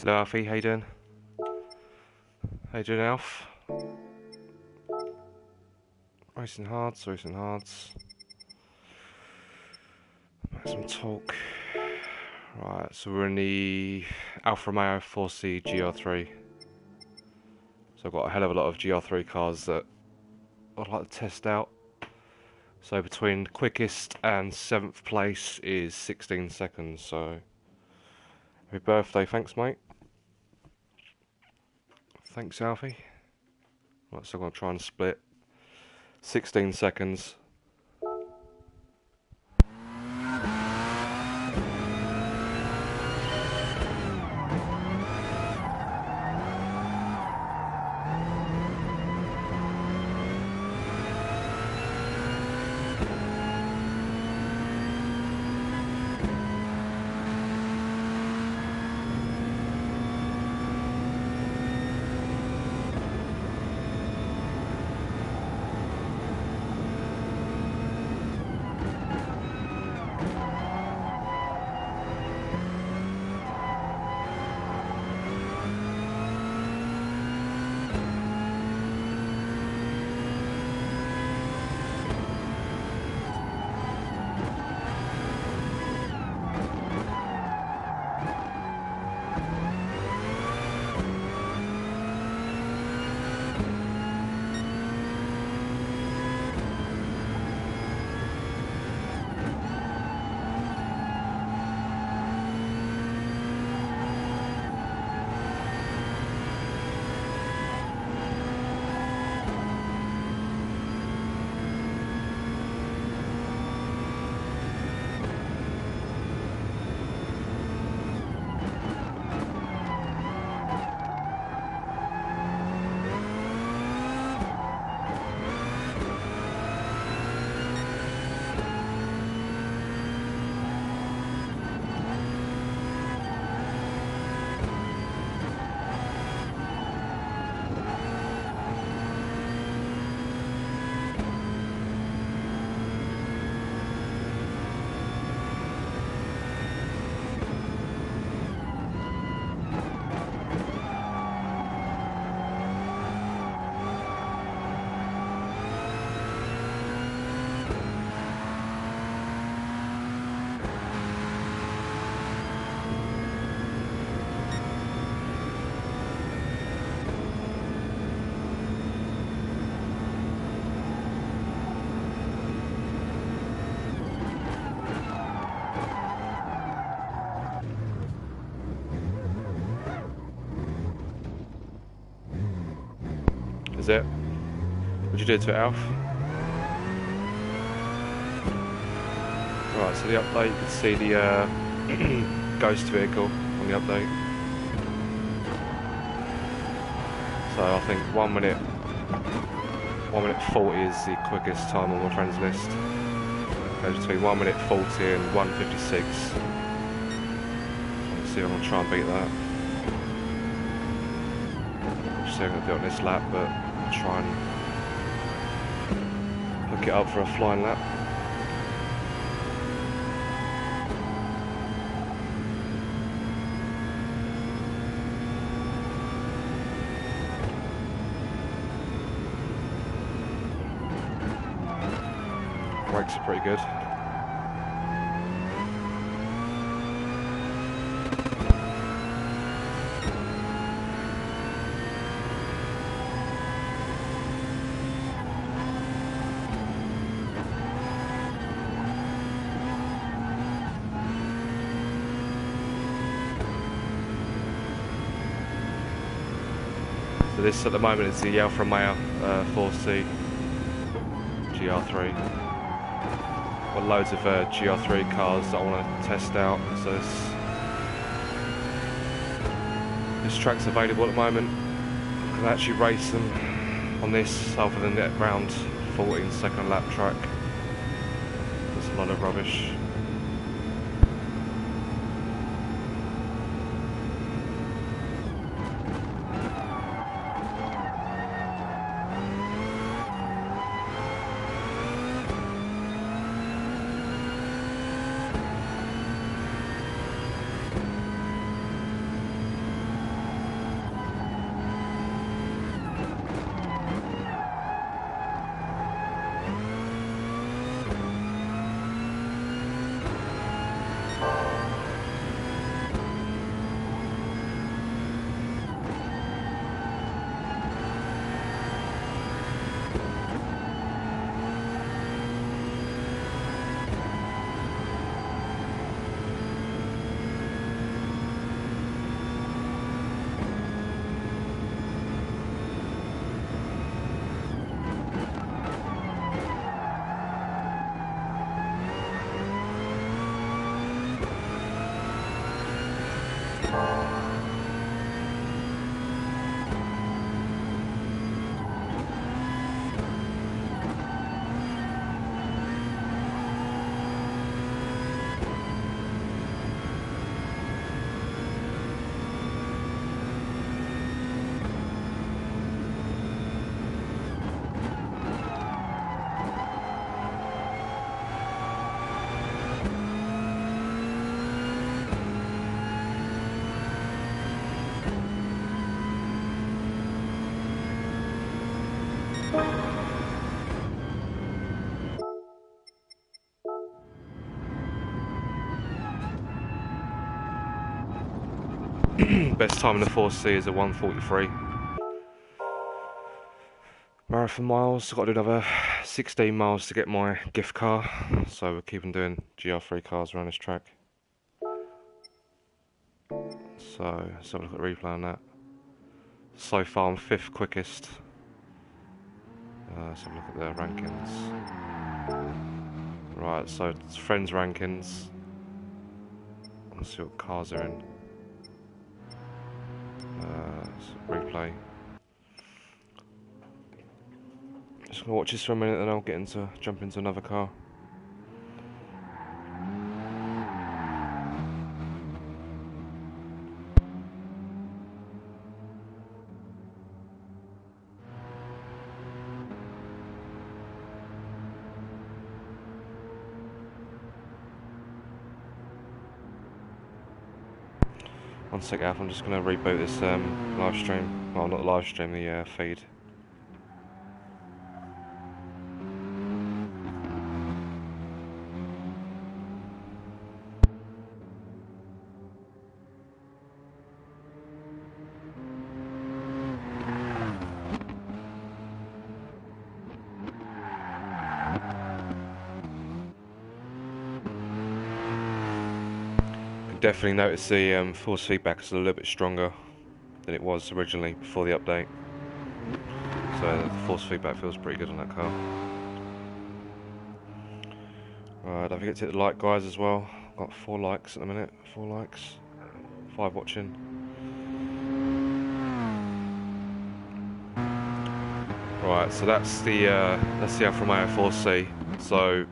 Hello Alfie, how you doing? How you doing, Alf? Racing hards, racing hards. Maximum torque. Right, so we're in the Alfa Romeo 4C GR.3. So I've got a hell of a lot of GR.3 cars that I'd like to test out. So between quickest and 7th place is 16 seconds, so happy birthday, thanks mate. Thanks Alfie. Right, so I'm going to try and split 16 seconds. Is it? What'd you do to it, Alf? Right, so the update, you can see the ghost vehicle on the update. So I think 1 minute 40 is the quickest time on my friends list. Goes between 1 minute 40 and 1:56. Let's see if I'm gonna try and beat that. Just see if I can do it on this lap, but try and it up for a flying lap. Brakes are pretty good. So this at the moment is the Alfa Romeo 4C GR.3. Got loads of GR.3 cars that I want to test out. So this track's available at the moment. I can actually race them on this other than that round 14-second lap track. There's a lot of rubbish. Best time in the 4C is a 1:43. Marathon miles, I've got to do another 16 miles to get my gift car, so we're keeping doing GR3 cars around this track. So let's have a look at the replay on that. So far I'm 5th quickest. Let's have a look at their rankings. Right, so it's friends rankings. Let's see what cars are in. Replay. Just gonna watch this for a minute, then I'll jump into another car. One sec, Alf, I'm just going to reboot this live stream. Well, not live stream, the feed. Definitely notice the force feedback is a little bit stronger than it was originally before the update. So the force feedback feels pretty good on that car. Don't forget to hit the like, guys, as well. I've got 4 likes at the minute. 4 likes, 5 watching. Right, so that's the Alfa Romeo 4C. So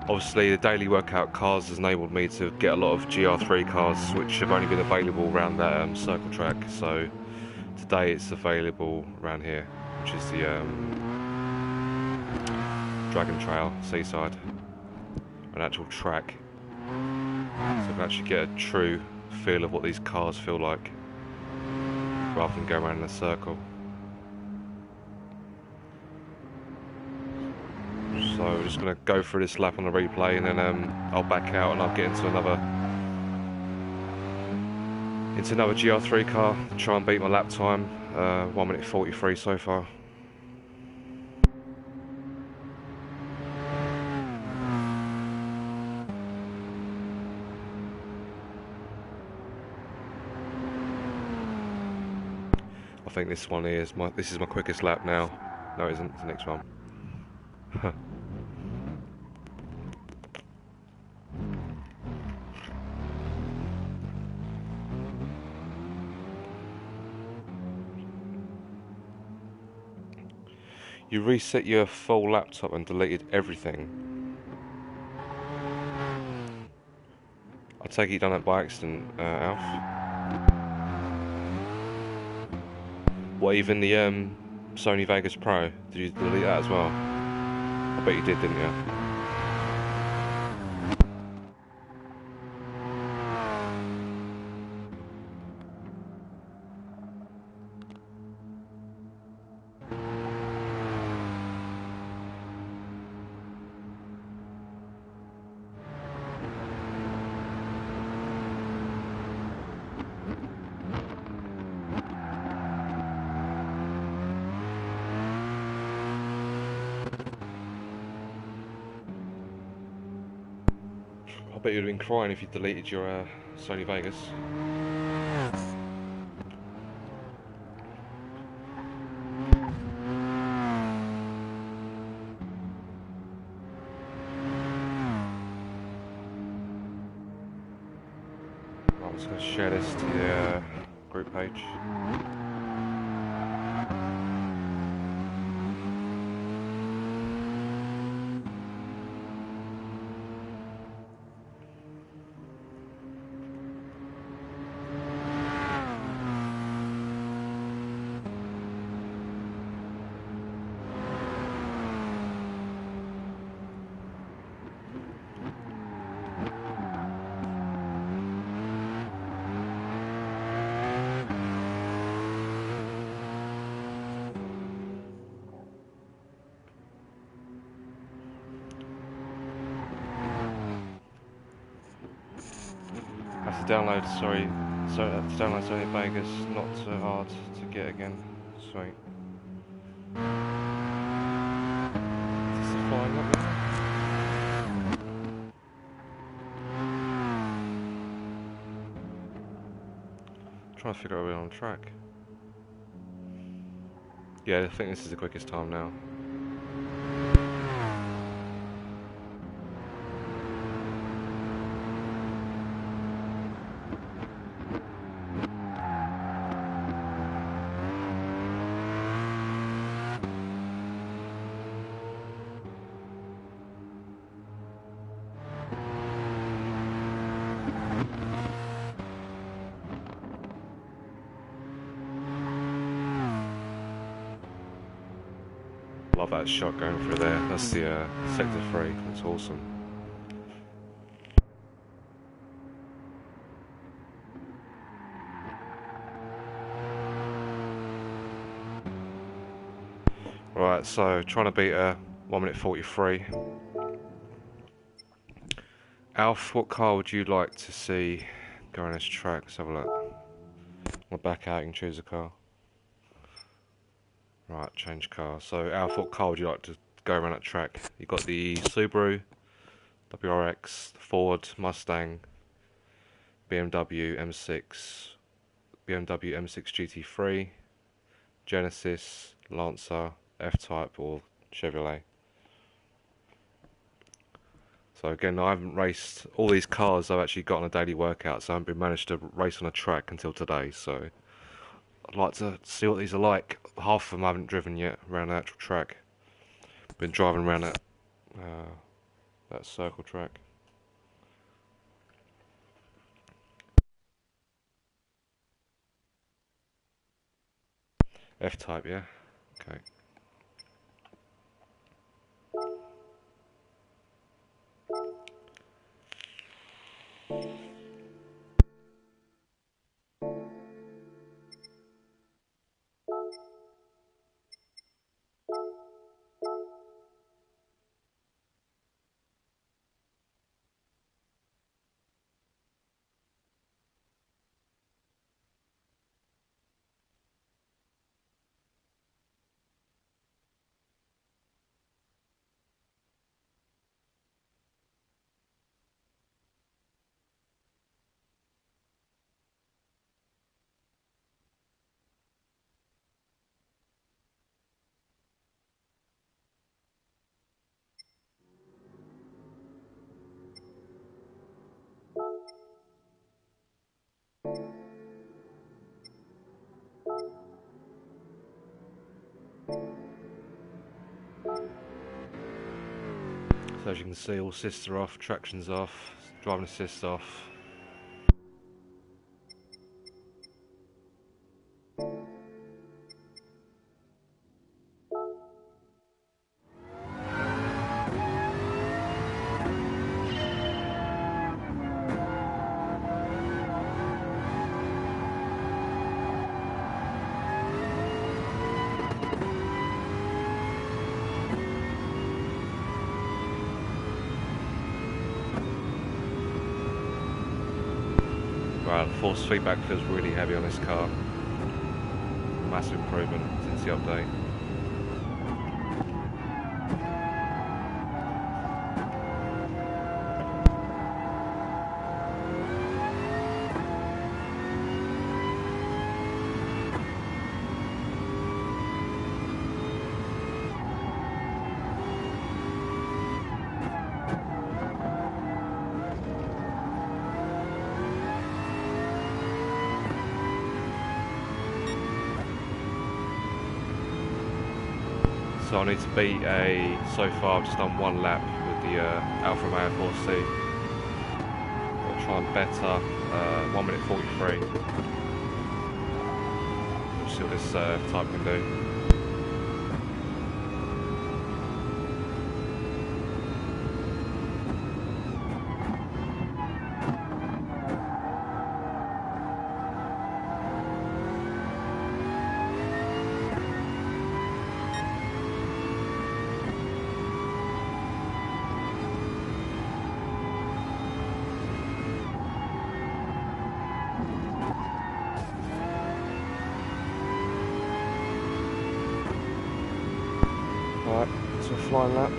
obviously the daily workout cars has enabled me to get a lot of GR3 cars which have only been available around that circle track. So today it's available around here, which is the Dragon Trail, Seaside, an actual track, so I can actually get a true feel of what these cars feel like, rather than go around in a circle. So we're just going to go through this lap on the replay, and then I'll back out and I'll get into another GR3 car, try and beat my lap time, 1 minute 43 so far. I think this one is my quickest lap now. No, it isn't. It's the next one. You reset your full laptop and deleted everything. I take it you done that by accident, Alf. What, even the Sony Vegas Pro? Did you delete that as well? I bet you did, didn't you? I bet you'd have been crying if you deleted your Sony Vegas. Right, I'm just going to share this to the group page. That's to download, to download Sony Vegas, not too hard to get again. Sweet. Is this flying up there? Trying to figure out where we're on track. Yeah, I think this is the quickest time now. Love that shot going through there. That's the sector 3. That's awesome. Right, so trying to beat a 1 minute 43. Alf, what car would you like to see go on this track? Let's have a look. I'll back out and choose a car. Right, change car. So Alf, what car would you like to go around that track? You've got the Subaru, WRX, Ford, Mustang, BMW M6, BMW M6 GT3, Genesis, Lancer, F-Type or Chevrolet. So again, I haven't raced all these cars. I've actually got on a daily workout, so I haven't been managed to race on a track until today. So I'd like to see what these are like. Half of them I haven't driven yet around the actual track. Been driving around that circle track. F-Type, yeah. Okay. So as you can see, all assists are off, traction's off, driving assist off. Right, the force feedback feels really heavy on this car. Massive improvement since the update. So I need to beat so far I've just done one lap with the Alfa Romeo 4C. I'll try and better 1 minute 43. We'll see what this type can do. Alright, so a flying lap.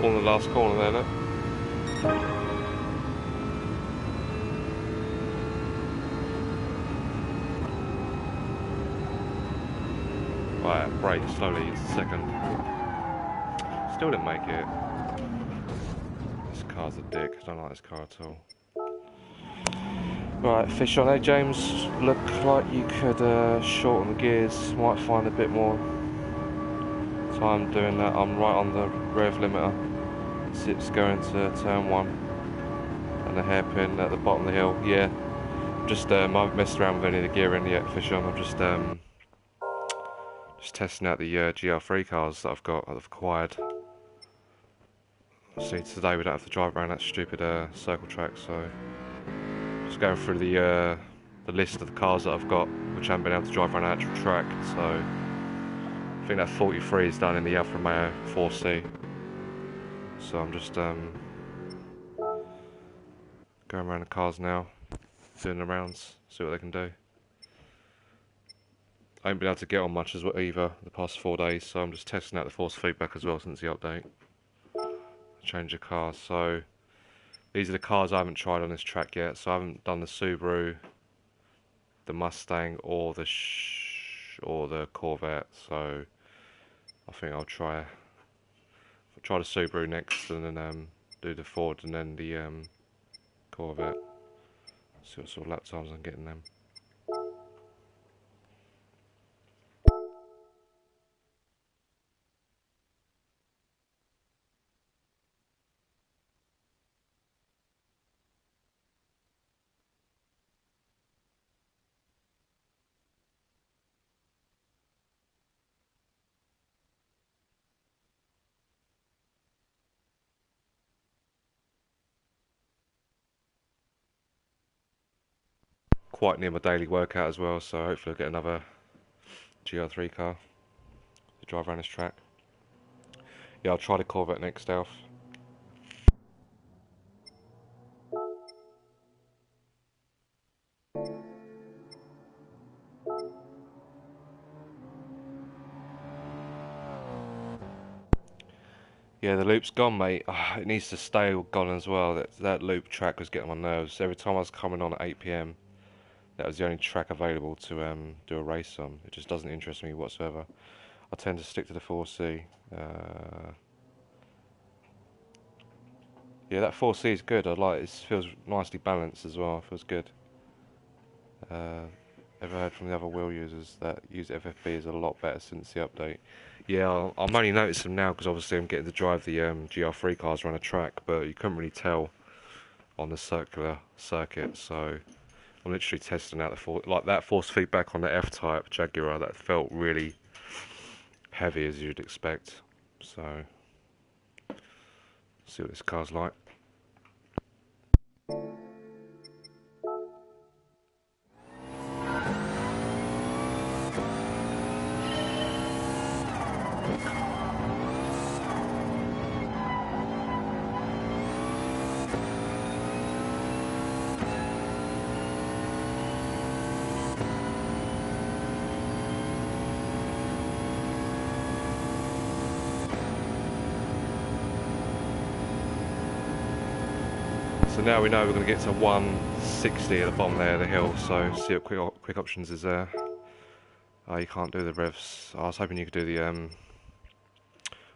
On the last corner there, look. Right, brake slowly, it's the second. Still didn't make it. This car's a dick, I don't like this car at all. Right, fish on there, James. Look like you could shorten the gears. Might find a bit more time doing that. I'm right on the rev limiter. It's going to turn 1. And the hairpin at the bottom of the hill. Yeah, just I haven't messed around with any of the gearing yet, fish on. I'm just testing out the GR.3 cars that I've got, that I've acquired. See, today we don't have to drive around that stupid circle track, so just going through the list of the cars that I've got, which haven't been able to drive around the actual track. So I think that 43 is done in the Alfa Romeo 4C. So I'm just going around the cars now, doing the rounds, see what they can do. I haven't been able to get on much as well either the past 4 days, so I'm just testing out the force feedback as well since the update. Change the cars. So these are the cars I haven't tried on this track yet. So I haven't done the Subaru, the Mustang, or the Corvette. So I think I'll try the Subaru next, and then do the Ford, and then the Corvette. See what sort of lap times I'm getting them. Quite near my daily workout as well, so hopefully I'll get another GR3 car to drive around this track. Yeah, I'll try the Corvette next, Alf. Yeah, the loop's gone, mate. Oh, it needs to stay gone as well. That loop track was getting on my nerves. Every time I was coming on at 8 PM, that was the only track available to do a race on. It just doesn't interest me whatsoever. I tend to stick to the 4C. Yeah, that 4C is good. I like it. It feels nicely balanced as well. It feels good. Ever heard from the other wheel users that use FFB is a lot better since the update? Yeah, I'm only noticing them now because obviously I'm getting to drive the GR3 cars around a track, but you couldn't really tell on the circular circuit. So I'm literally testing out that force feedback on the F-Type Jaguar. That felt really heavy, as you'd expect. So see what this car's like. So now we know we're going to get to 160 at the bottom there of the hill, so see what quick options is there. Oh, you can't do the revs. I was hoping you could do the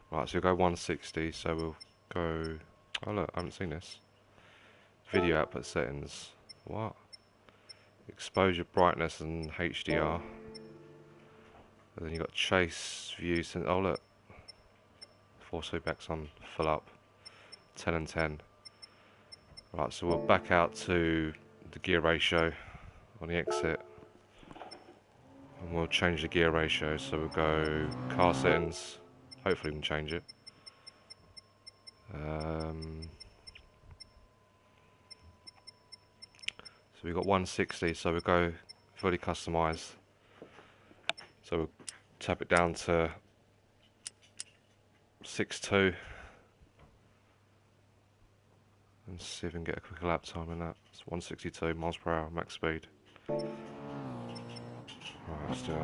right, so we'll go 160, so we'll go, oh look, I haven't seen this. Video output settings, what? Exposure, brightness and HDR. And then you've got chase, view, oh look. Force feedback's on full up, 10 and 10. Right, so we'll back out to the gear ratio on the exit, and we'll change the gear ratio. So we'll go car settings, hopefully we can change it. So we've got 160, so we'll go fully customized. So we'll tap it down to 6.2. And see if we can get a quicker lap time in that. It's 162 miles per hour max speed. Right, let's do it.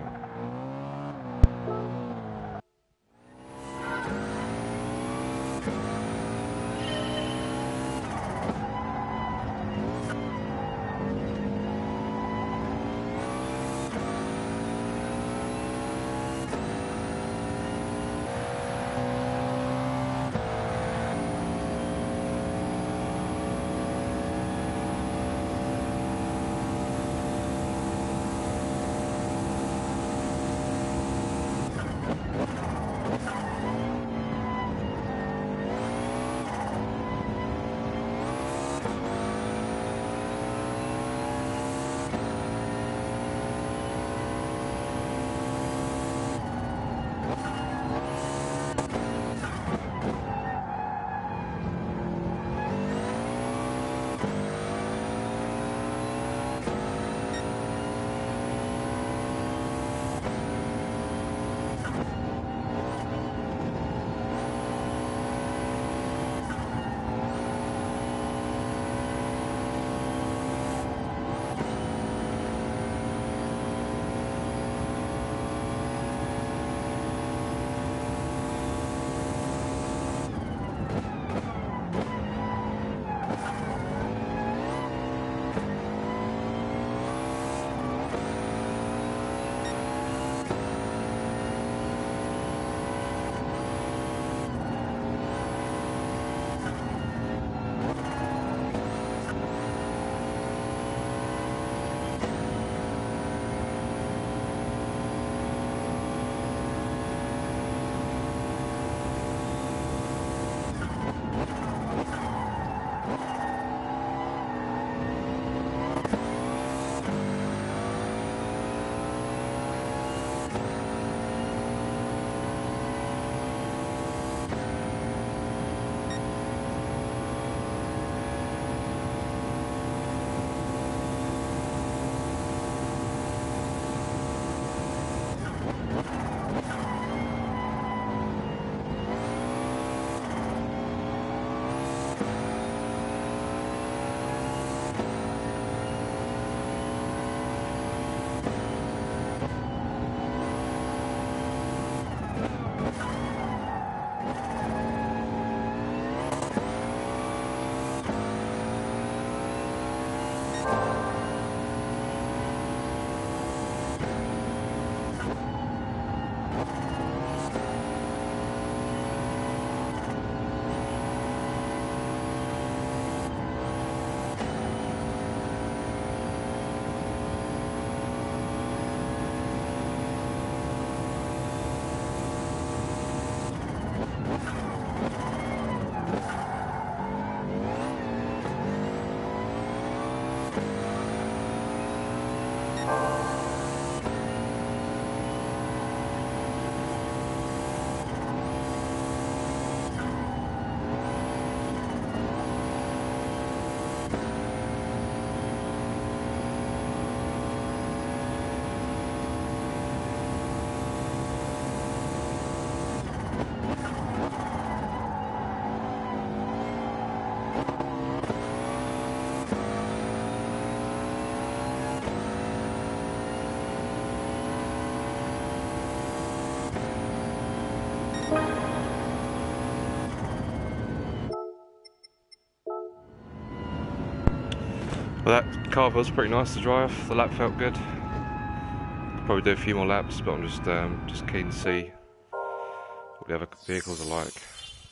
Well, that car was pretty nice to drive. The lap felt good. Could probably do a few more laps, but I'm just keen to see what the other vehicles are like.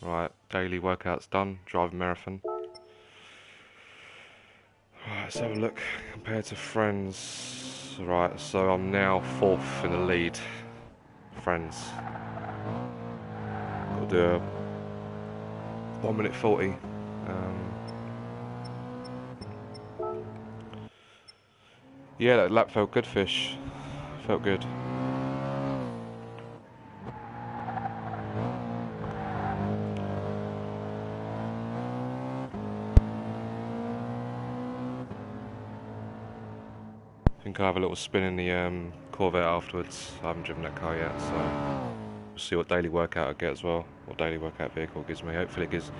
Right, daily workouts done. Driving marathon. Right, let's have a look compared to friends. Right, so I'm now 4th in the lead. Friends. Got to do a 1 minute 40. Yeah, that lap felt good, Fish. Felt good. I think I'll have a little spin in the Corvette afterwards. I haven't driven that car yet, so we'll see what daily workout I get as well. What daily workout vehicle gives me. Hopefully it gives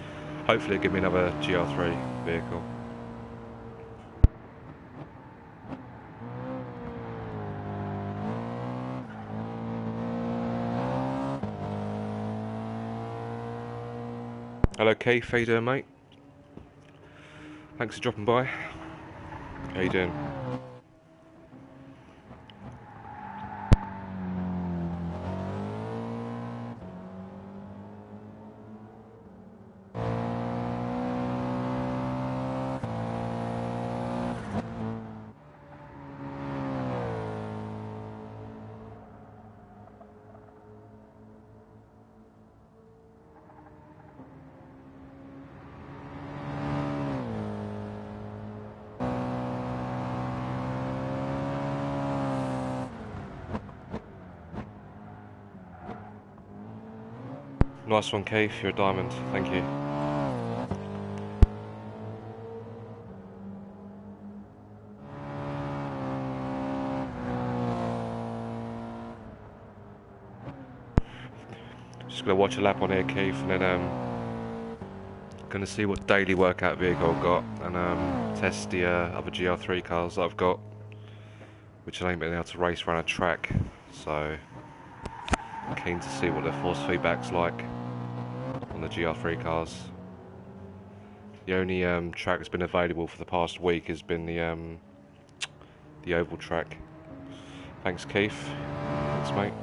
me another GR.3 vehicle. Hello Keith, how you doing, mate? Thanks for dropping by. How you doing? Nice one, Keith. You're a diamond. Thank you. Just gonna watch a lap on here, Keith, and then gonna see what daily workout vehicle I've got, and test the other GR3 cars that I've got, which I ain't been able to race around a track. So keen to see what their force feedback's like on the GR3 cars. The only track that's been available for the past week has been the oval track. Thanks, Keith. Thanks, mate.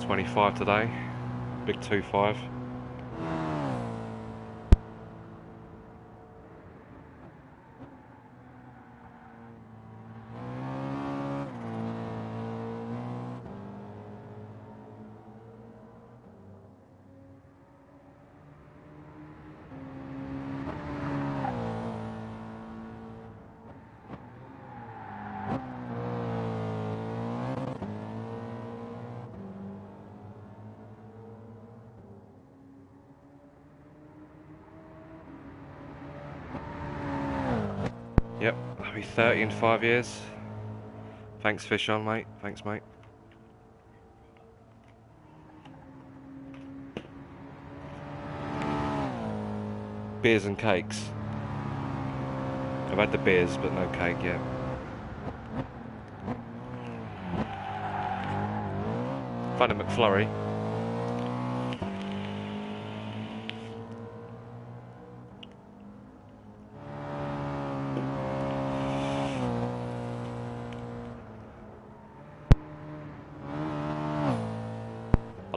25 today. Big 2.5. Yep, I'll be 30 in 5 years. Thanks, Fish on, mate. Thanks, mate. Beers and cakes. I've had the beers, but no cake yet. Found a McFlurry.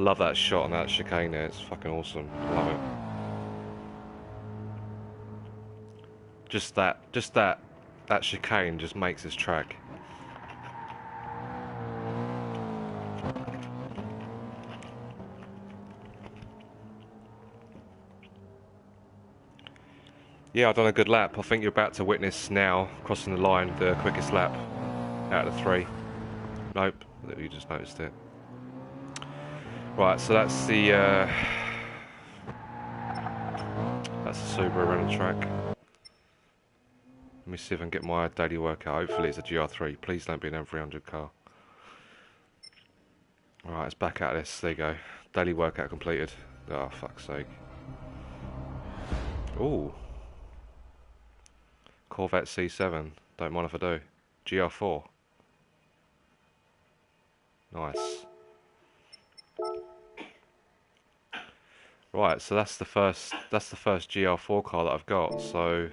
love that shot on that chicane there. It's fucking awesome. I love it. Just that chicane just makes this track. Yeah, I've done a good lap. I think you're about to witness now, crossing the line, the quickest lap out of the 3. Nope, you just noticed it. Right, so that's the Subaru around the track. Let me see if I can get my daily workout. Hopefully it's a GR3. Please don't be an M300 car. Alright, let's back out of this. There you go. Daily workout completed. Oh, fuck's sake. Ooh. Corvette C7. Don't mind if I do. GR4. Nice. Right, so that's the first GR4 car that I've got. So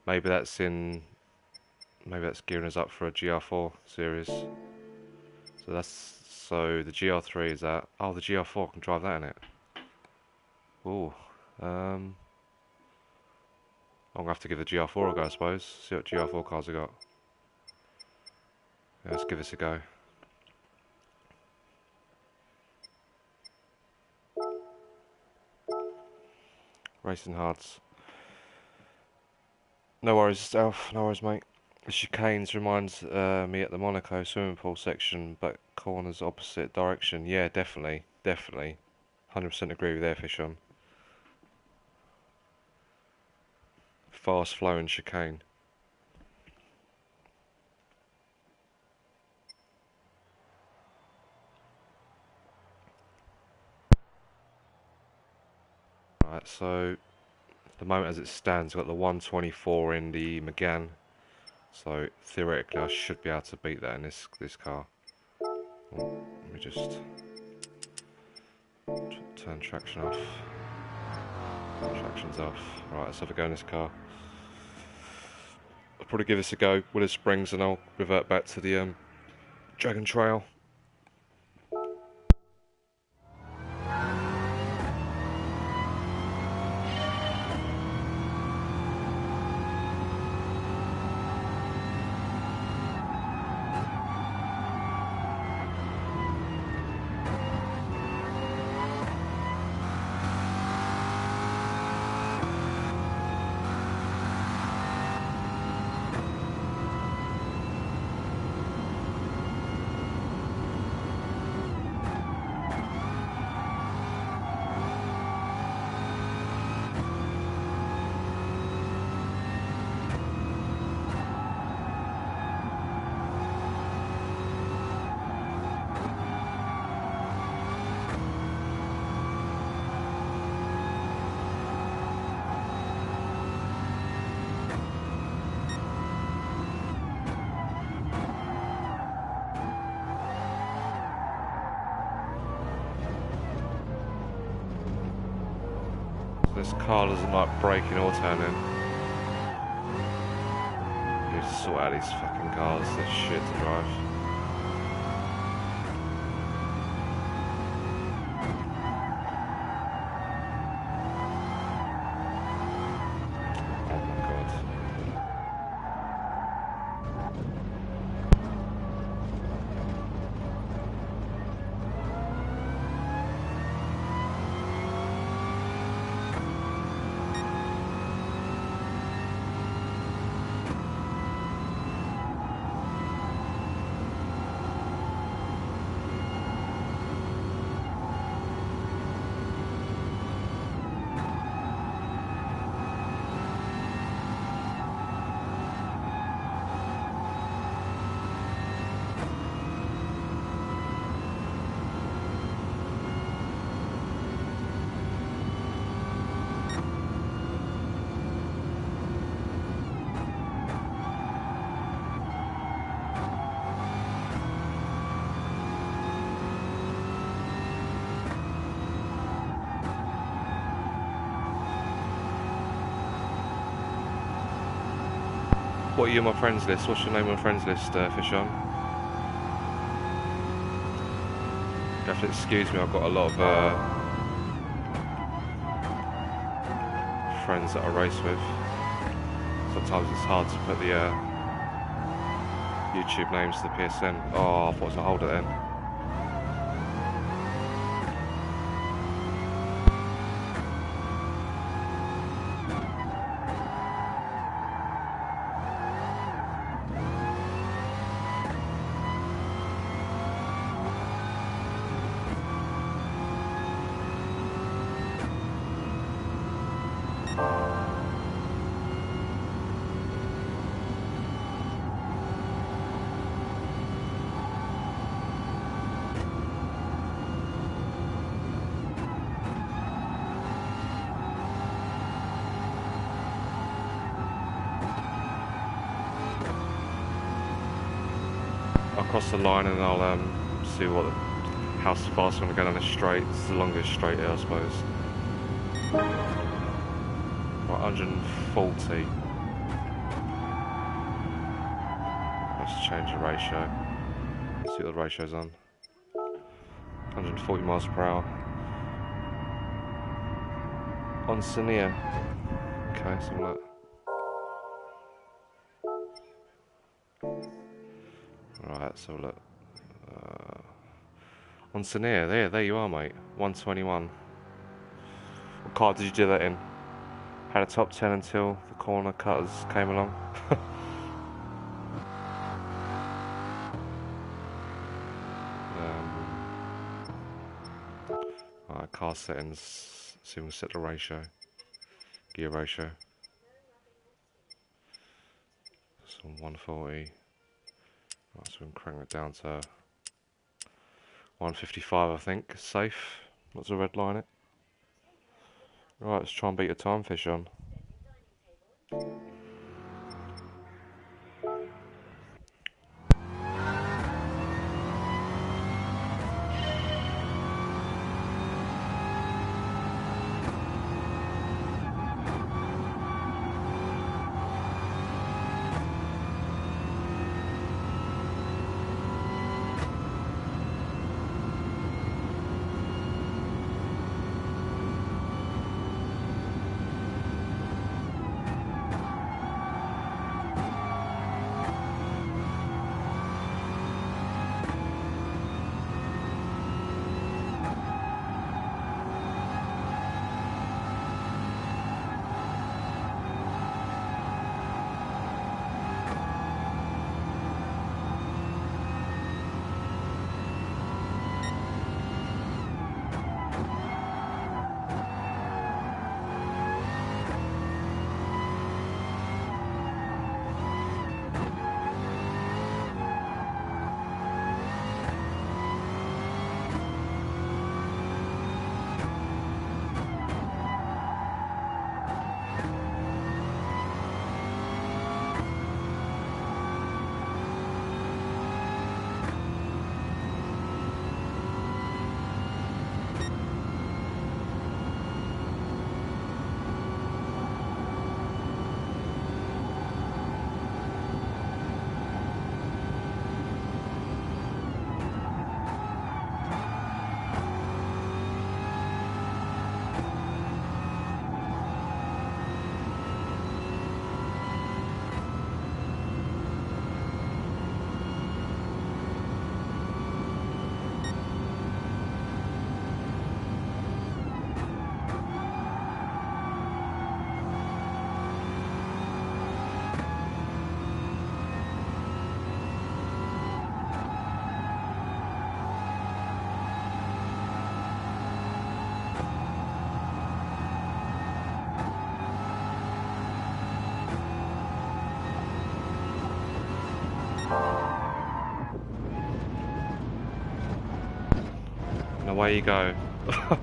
maybe that's gearing us up for a GR4 series. So the GR3 is that. Oh, the GR4 I can drive that in it. Ooh. I'm gonna have to give the GR4 a go, I suppose. See what GR4 cars I got. Yeah, let's give this a go. Racing hards. No worries, Alf. No worries, mate. The chicanes reminds me at the Monaco swimming pool section, but corners opposite direction. Yeah, definitely. 100% agree with there, Fish on. Fast flowing chicane. Right, so the moment as it stands, I've got the 124 in the Megane. So theoretically, I should be able to beat that in this car. Let me just turn traction off. Traction's off. Right, let's have a go in this car. I'll probably give this a go with the springs, and I'll revert back to the Dragon Trail. This car doesn't like braking or turning. You need to sort out these fucking cars, they're shit to drive. Oh my god. What are you on my friends list? What's your name on my friends list, Fish on? You have to excuse me, I've got a lot of friends that I race with. Sometimes it's hard to put the YouTube names to the PSN. Oh, I thought I was going to hold it then. I'll cross the line and I'll see how fast I'm going to go down the straight. It's the longest straight here, I suppose. Right, 140. Let's change the ratio. See what the ratio's on. 140 miles per hour. On Senia. Okay, so look. Right, so look. On Senia, there you are, mate. 121. What car did you do that in? Had a top 10 until the corner cutters came along. Alright, car settings. See if we set the ratio. Gear ratio. It's on 140. Right, so we can crank it down to 155, I think. Safe. What's the red line it? Right, let's try and beat a time fish on. And away you go. Fucking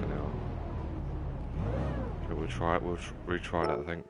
hell. Okay, we'll try it. We'll retry that, I think.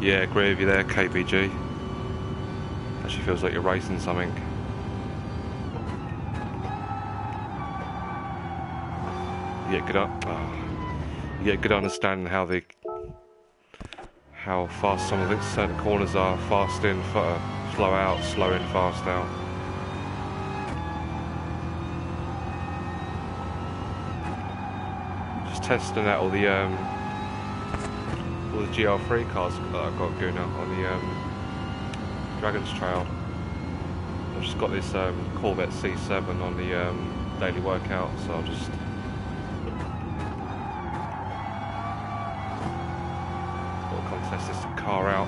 Yeah, agree with you there, KPG. Actually feels like you're racing something. You get good understanding how fast some of its certain corners are. Fast in, slow out, slow in, fast out. Just testing out all the GR.3 cars that I've got going out on the Dragon's Trail. I've just got this Corvette C7 on the daily workout, so I'll just test this car out.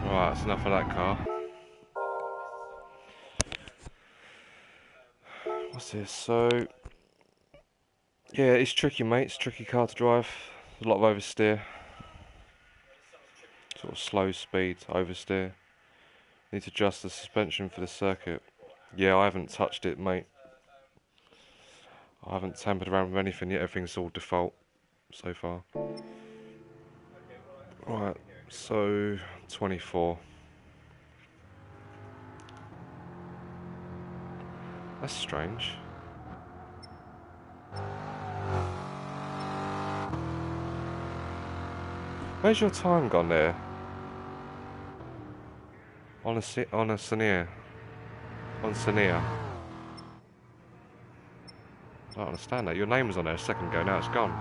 Right, that's enough of that car. What's this? So, yeah, it's tricky, mate. It's a tricky car to drive. There's a lot of oversteer. Sort of slow speed, oversteer. Need to adjust the suspension for the circuit. Yeah, I haven't touched it, mate. I haven't tampered around with anything yet. Everything's all default so far. Right, so 24. That's strange. Where's your time gone there? On a Senior. On Senior. I don't understand that. Your name was on there a second ago, now it's gone.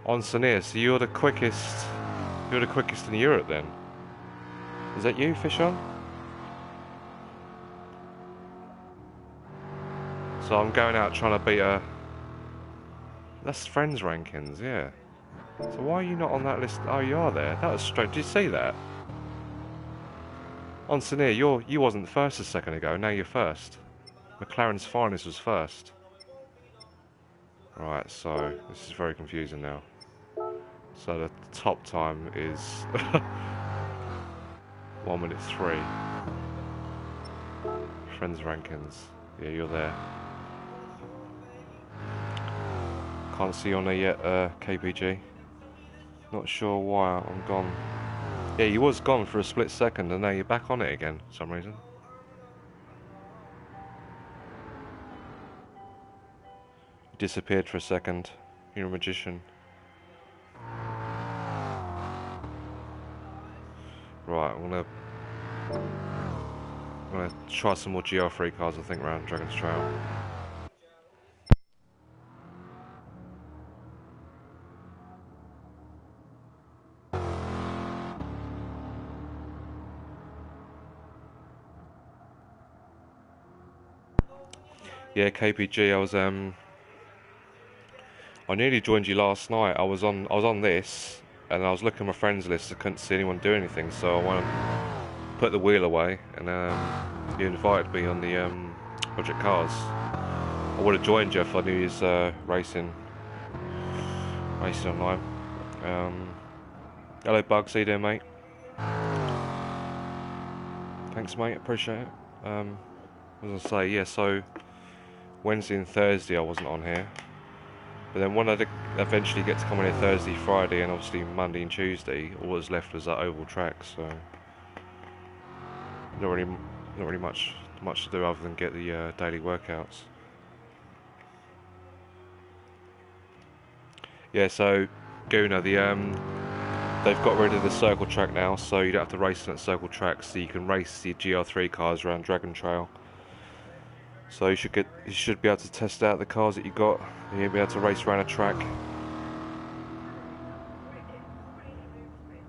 On Senior, so you're the quickest in Europe then? Is that you, Fishon? So I'm going out trying to beat a... That's friends rankings, yeah. So why are you not on that list? Oh, you are there. That was strange. Did you see that? On Senior, you wasn't first a second ago, now you're first. McLaren's finest was first. Right, so this is very confusing now. So the top time is 1:03. Friends rankings. Yeah, you're there. Can't see you on there yet, KPG. Not sure why I'm gone. Yeah, you was gone for a split second and now you're back on it again for some reason. You disappeared for a second. You're a magician. Right, I'm gonna try some more GR.3 cars, I think, around Dragon's Trail. Yeah, KPG, I nearly joined you last night. I was on this, and I was looking at my friends list. I couldn't see anyone do anything, so I went and put the wheel away, and you invited me on the projectcars. I would have joined you if I knew you was racing online. Hello, Bugs. How you doing, mate? Thanks, mate. Appreciate it. As I say, yeah. So Wednesday and Thursday I wasn't on here, but then when I did eventually get to come on here Thursday, Friday, and obviously Monday and Tuesday, all that was left was that oval track. So not really much to do other than get the daily workouts. Yeah. So Guna, they've got rid of the circle track now, so you don't have to race on that circle track. So you can race the GR3 cars around Dragon Trail. So you should be able to test out the cars that you got. You'll be able to race around a track.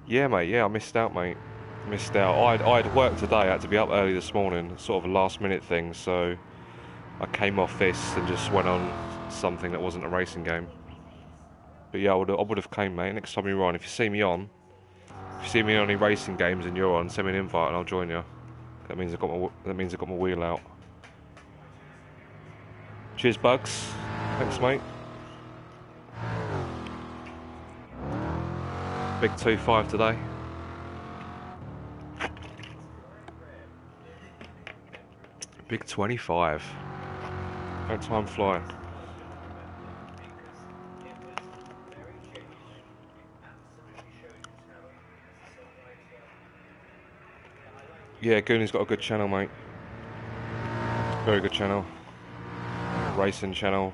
Yeah, mate. Yeah, I missed out, mate. Missed out. I'd worked today. I had to be up early this morning. Sort of a last minute thing. So I came off this and just went on something that wasn't a racing game. But yeah, I would have came, mate. Next time you're on, if you see me on any racing games and you're on, send me an invite and I'll join you. That means I've got my wheel out. Cheers, Bugs. Thanks, mate. Big 2.5 today. Big 25. Don't time fly. Yeah, Goonie's got a good channel, mate. Very good channel. Racing channel.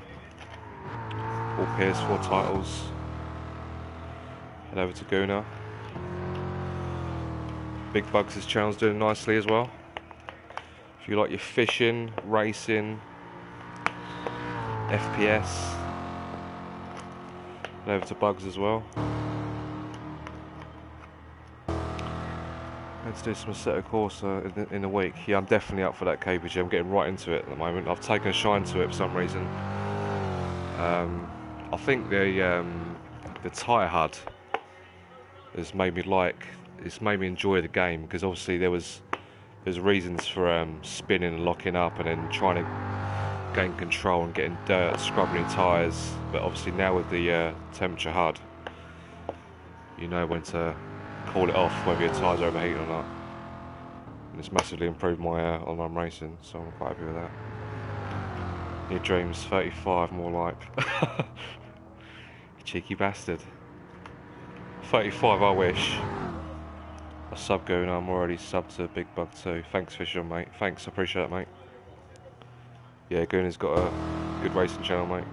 All PS4 titles. Head over to Gooner. Big Bugs' channel's doing nicely as well. If you like your fishing, racing, FPS, head over to Bugs as well. Let's do some Assetto corsa in a week. Yeah, I'm definitely up for that KPG. I'm getting right into it at the moment. I've taken a shine to it for some reason. I think the tyre HUD has made me enjoy the game, because obviously there's reasons for spinning and locking up and then trying to gain control and getting dirt, scrubbing your tyres. But obviously now with the temperature HUD, you know when to call it off, whether your tyres are overheating or not. And it's massively improved my online racing, so I'm quite happy with that. Your dreams, 35 more like. Cheeky bastard. 35 I wish. A sub going, I'm already subbed to Big Bug too. Thanks Fisher, mate. Thanks, I appreciate it, mate. Yeah, Gooner's got a good racing channel, mate.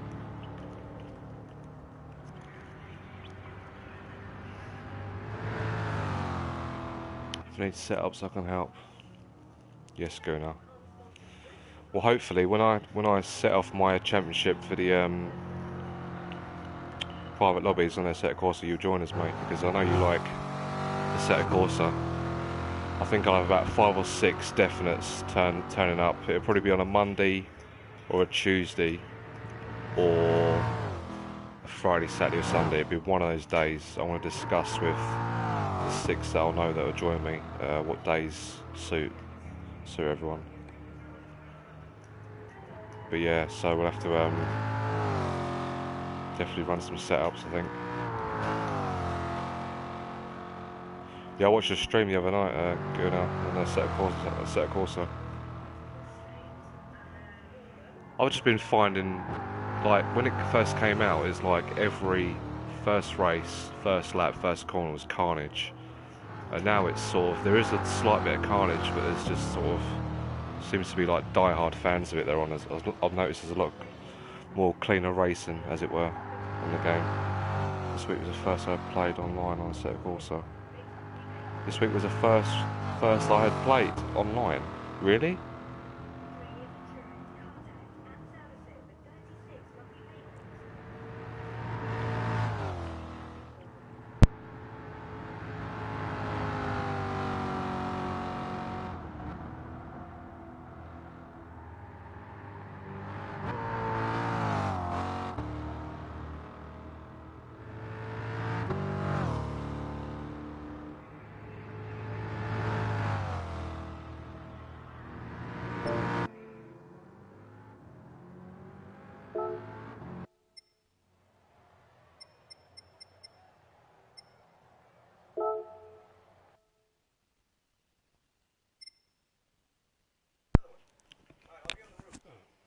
If you need setups, I can help. Yes, Gooner. Well, hopefully, when I set off my championship for the private lobbies on Assetto corsa, you'll join us, mate, because I know you like Assetto corsa. I think I'll have about 5 or 6 definites turning up. It'll probably be on a Monday or a Tuesday or a Friday, Saturday or Sunday. It'll be one of those days. I want to discuss with the 6 that I'll know that will join me what days suit everyone. But yeah, so we'll have to definitely run some setups, I think. Yeah, I watched a stream the other night, on Assetto corsa. I've just been finding, like, when it first came out, it's like every first race, first lap, first corner was carnage. And now it's sort of, there is a slight bit of carnage, but there's just sort of, seems to be like die-hard fans of it they're on. I've noticed there's a lot more cleaner racing, as it were, on the game. This week was the first I played online on Assetto corsa. This week was the first I had played online. Really?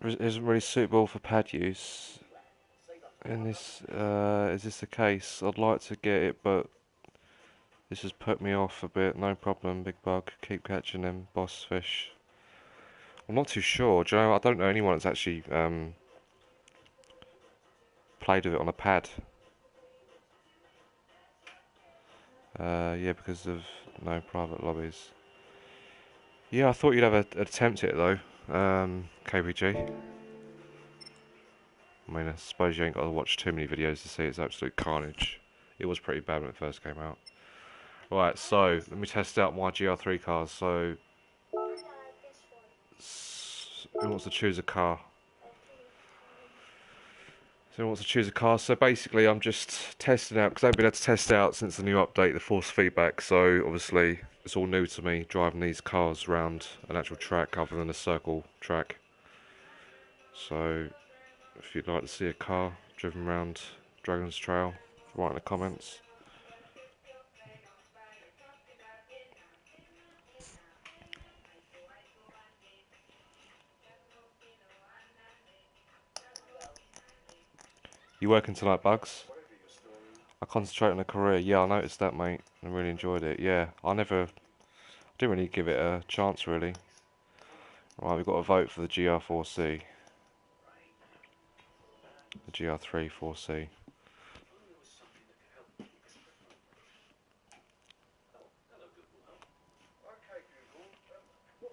isn't really suitable for pad use. In this, is this the case? I'd like to get it, but this has put me off a bit. No problem, big bug. Keep catching them, boss fish. I'm not too sure. Do you know, I don't know anyone that's actually played with it on a pad. Yeah, because of no private lobbies. Yeah, I thought you'd have an attempt at it though, KBG. I mean, I suppose you ain't got to watch too many videos to see it's absolute carnage. It was pretty bad when it first came out. Right, so let me test out my GR3 cars. So, who wants to choose a car? So basically, I'm just testing out because I've been able to test out since the new update, the force feedback. So obviously, it's all new to me driving these cars around an actual track other than a circle track. So, if you'd like to see a car driven around Dragon's Trail, write in the comments. You working tonight, Bugs? I concentrate on a career. Yeah, I noticed that, mate. I really enjoyed it. Yeah, didn't really give it a chance, really. Right, we've got to vote for the GR4C. The GR3 4C.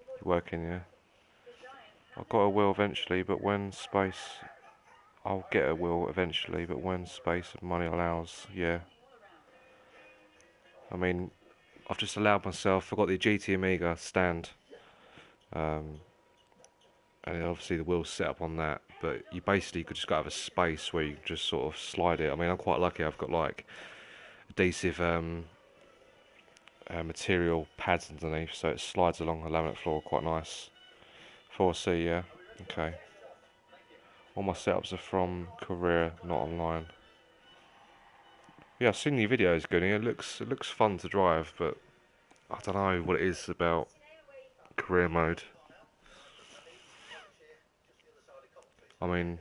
You working, yeah? I've got a will eventually, but when space... I'll get a will eventually, but when space and money allows, yeah. I mean, I've just allowed myself... I've got the GT Amiga stand. And obviously the wheel's set up on that, but you basically could just have a space where you just sort of slide it. I mean, I'm quite lucky. I've got like adhesive material pads underneath, so it slides along the laminate floor quite nice. 4C, yeah. Okay. All my setups are from Korea, not online. Yeah, I've seen your videos, Gunny. It looks fun to drive, but I don't know what it is about career mode. I mean,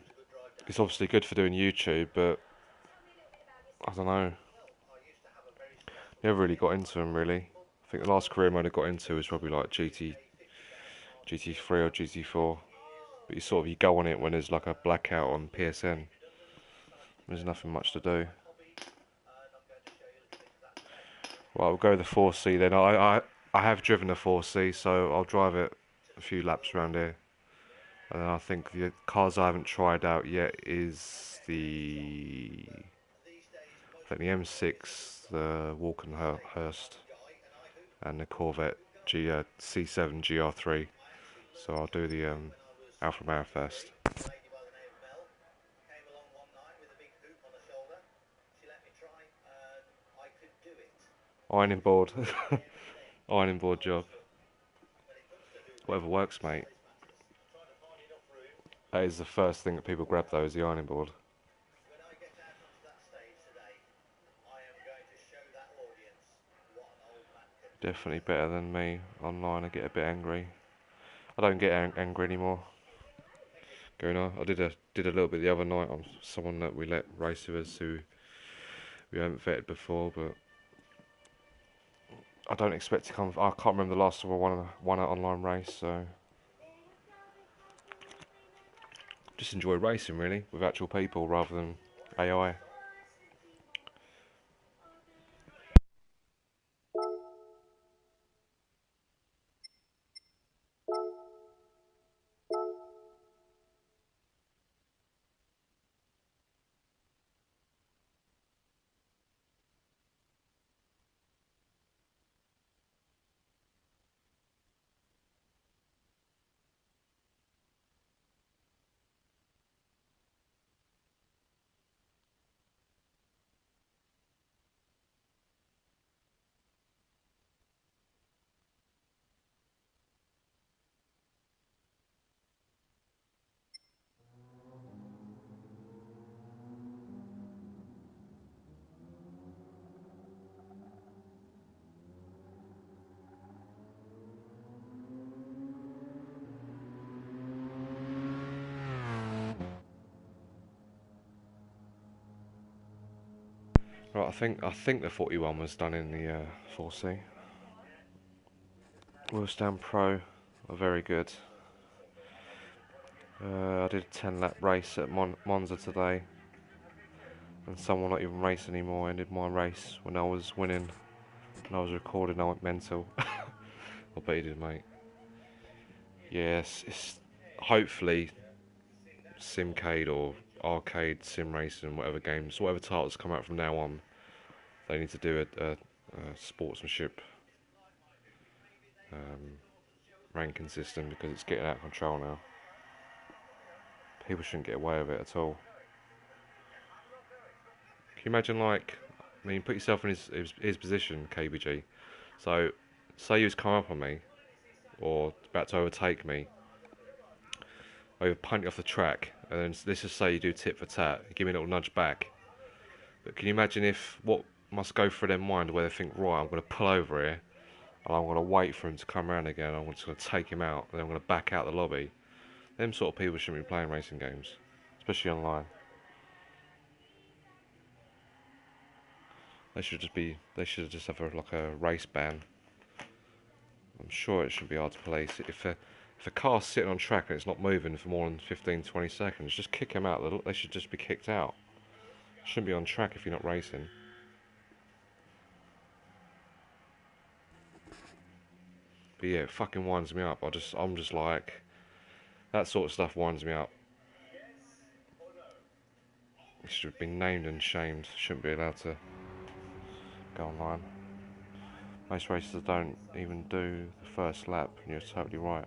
it's obviously good for doing YouTube, but I don't know. Never really got into them, really. I think the last career mode I got into was probably like GT3 or GT4. But you go on it when there's like a blackout on PSN. There's nothing much to do. Right, we'll go the 4C then. I have driven a 4C, so I'll drive it a few laps around here. And then I think the cars I haven't tried out yet is the M6, the Walkenhurst, and the Corvette C7 GR3. So I'll do the Alfa Romeo first. Ironing board. Ironing board job. Whatever works, mate. That is the first thing that people grab though, is the ironing board. Definitely better than me online. I get a bit angry. I don't get angry anymore. Going on, I did a little bit the other night on someone that we let race with us who we haven't vetted before, but I don't expect to come. I can't remember the last time I won an online race, so just enjoy racing really with actual people rather than AI. Right, I think the 41 was done in the 4C. Wheelstand Pro are very good. I did a 10 lap race at Monza today, and someone not even race anymore ended my race when I was winning, and I was recording. I went mental. I bet you did, mate. Yes, it's hopefully Simcade or Arcade Sim Racing, whatever games, whatever titles come out from now on, they need to do a sportsmanship ranking system, because it's getting out of control now. People shouldn't get away with it at all. Can you imagine, like, I mean, put yourself in his position, KBG. So, say you was coming up on me, or about to overtake me, or you punt you off the track, and then let's just say you do tit for tat, you give me a little nudge back. But can you imagine if what must go through their mind where they think, right, I'm going to pull over here, and I'm going to wait for him to come around again, I'm just going to take him out, and then I'm going to back out the lobby. Them sort of people shouldn't be playing racing games, especially online. They should just have a race ban. I'm sure it should be hard to police. If a car's sitting on track and it's not moving for more than 15-20 seconds, just kick them out. They should just be kicked out. Shouldn't be on track if you're not racing. But yeah, it fucking winds me up. I'm just like, that sort of stuff winds me up. It should have been named and shamed. Shouldn't be allowed to go online. Most races don't even do the first lap, and you're totally right.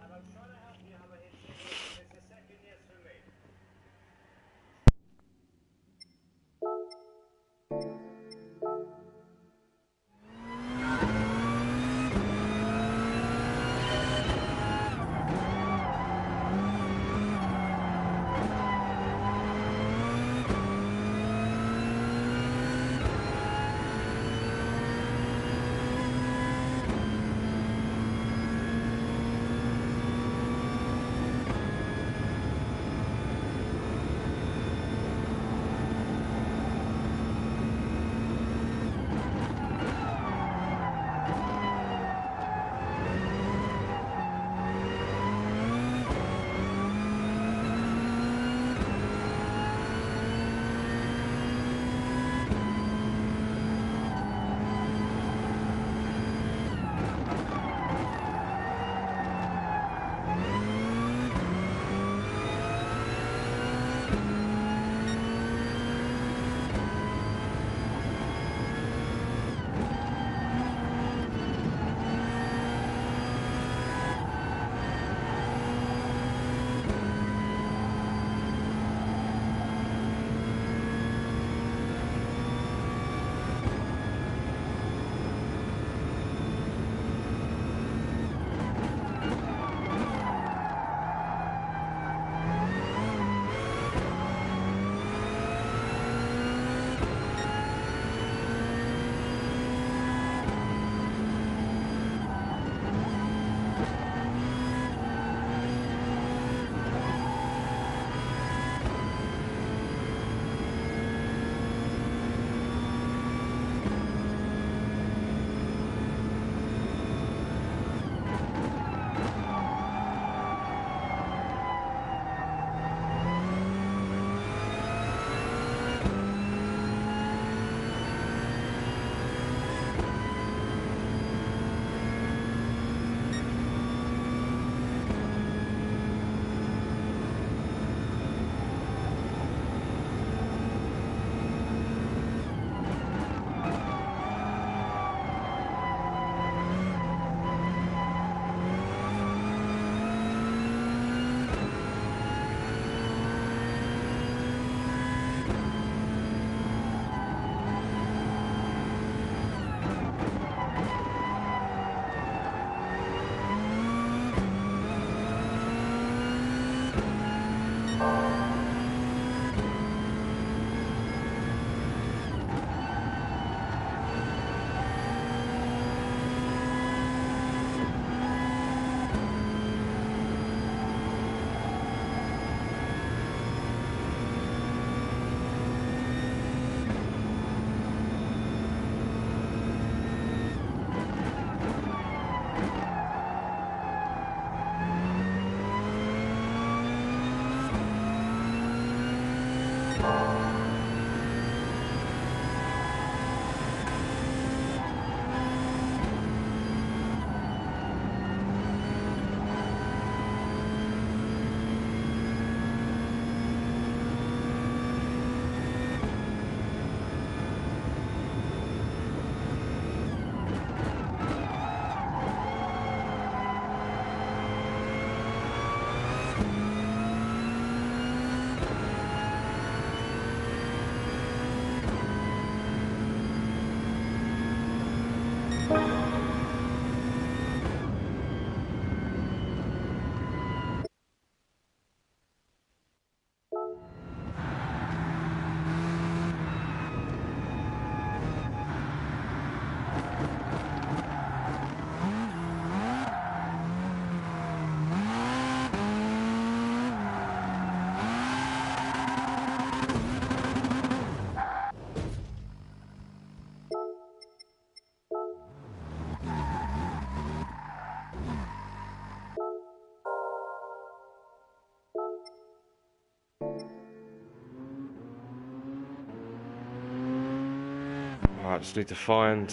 Right, just need to find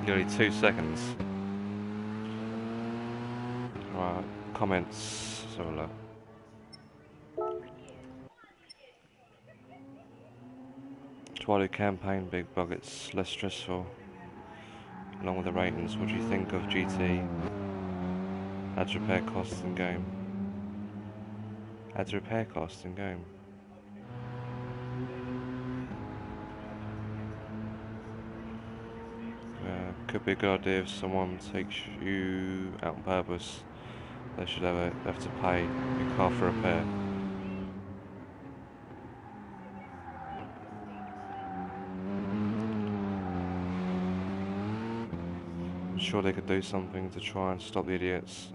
nearly 2 seconds. Right, comments, let's have a look. Twilight campaign, big bug, it's less stressful. Along with the ratings, what do you think of GT? Adds repair costs in game. Adds repair costs in game. Could be a good idea if someone takes you out on purpose. They should have to pay your car for repair. I'm sure they could do something to try and stop the idiots.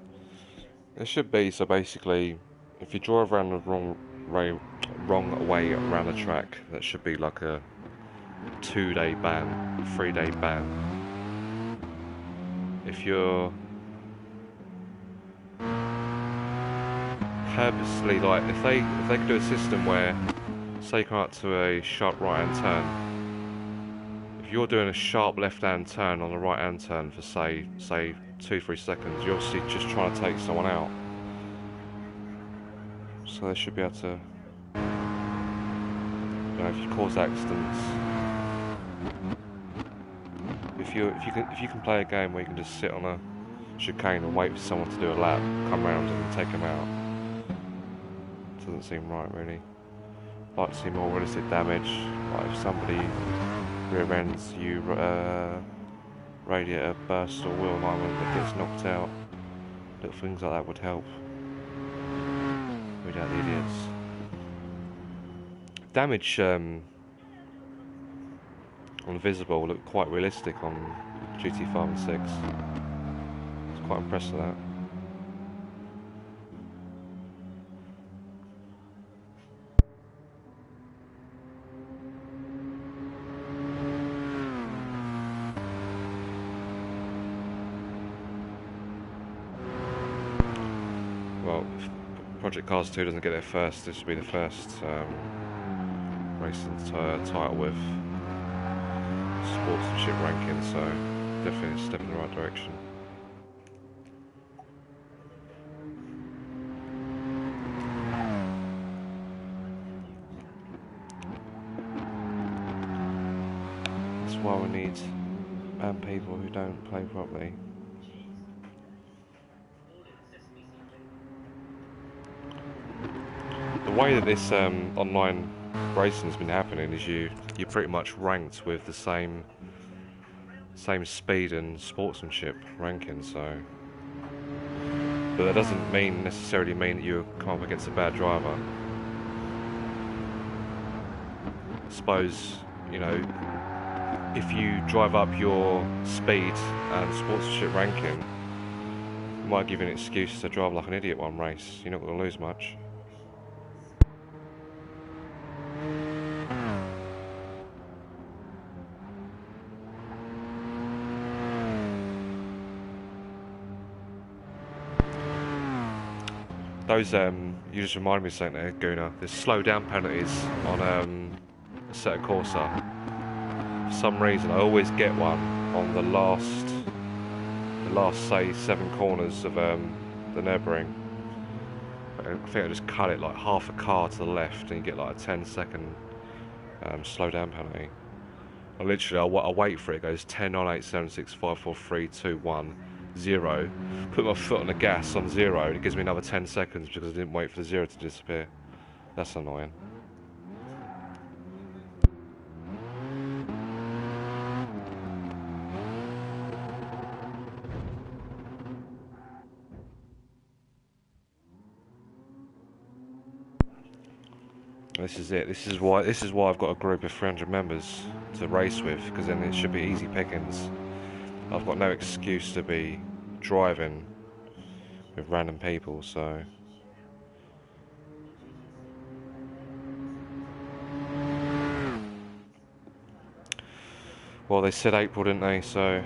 There should be, so basically, if you drive around the wrong way around the track, that should be like a 2-day ban, 3-day ban. If you're purposely, like, if they could do a system where, say you come up to a sharp right-hand turn, if you're doing a sharp left-hand turn on a right-hand turn for say 2-3 seconds, you're obviously just trying to take someone out. So they should be able to, you know, if you cause accidents, if you can play a game where you can just sit on a chicane and wait for someone to do a lap, come around and take them out, doesn't seem right really. Like to see more realistic damage, like if somebody rear ends you, radiator burst or wheel alignment that gets knocked out, little things like that would help. Weed out the idiots. Damage on visible looked quite realistic on GT5 and 6. I was quite impressed with that. Well, if Project Cars 2 doesn't get there first, this will be the first racing title with sportsmanship ranking, so definitely a step in the right direction. That's why we need people who don't play properly. The way that this online racing has been happening is you're pretty much ranked with the same speed and sportsmanship ranking, so, but that doesn't necessarily mean that you come up against a bad driver. I suppose, you know, if you drive up your speed and sportsmanship ranking, it might give you an excuse to drive like an idiot one race. You're not going to lose much. Those you just reminded me of something there, Guna. There's slow down penalties on Assetto corsa. For some reason, I always get one on the last say 7 corners of the Nürburgring. I think I just cut it like half a car to the left, and you get like a 10-second slow down penalty. I literally, I wait for it. It goes 10, 9, 8, 7, 6, 5, 4, 3, 2, 1, 0. Put my foot on the gas on 0, and it gives me another 10 seconds because I didn't wait for the 0 to disappear. That's annoying. This is it. This is why I've got a group of 300 members to race with, because then it should be easy pickings. I've got no excuse to be driving with random people, so well, they said April, didn't they? So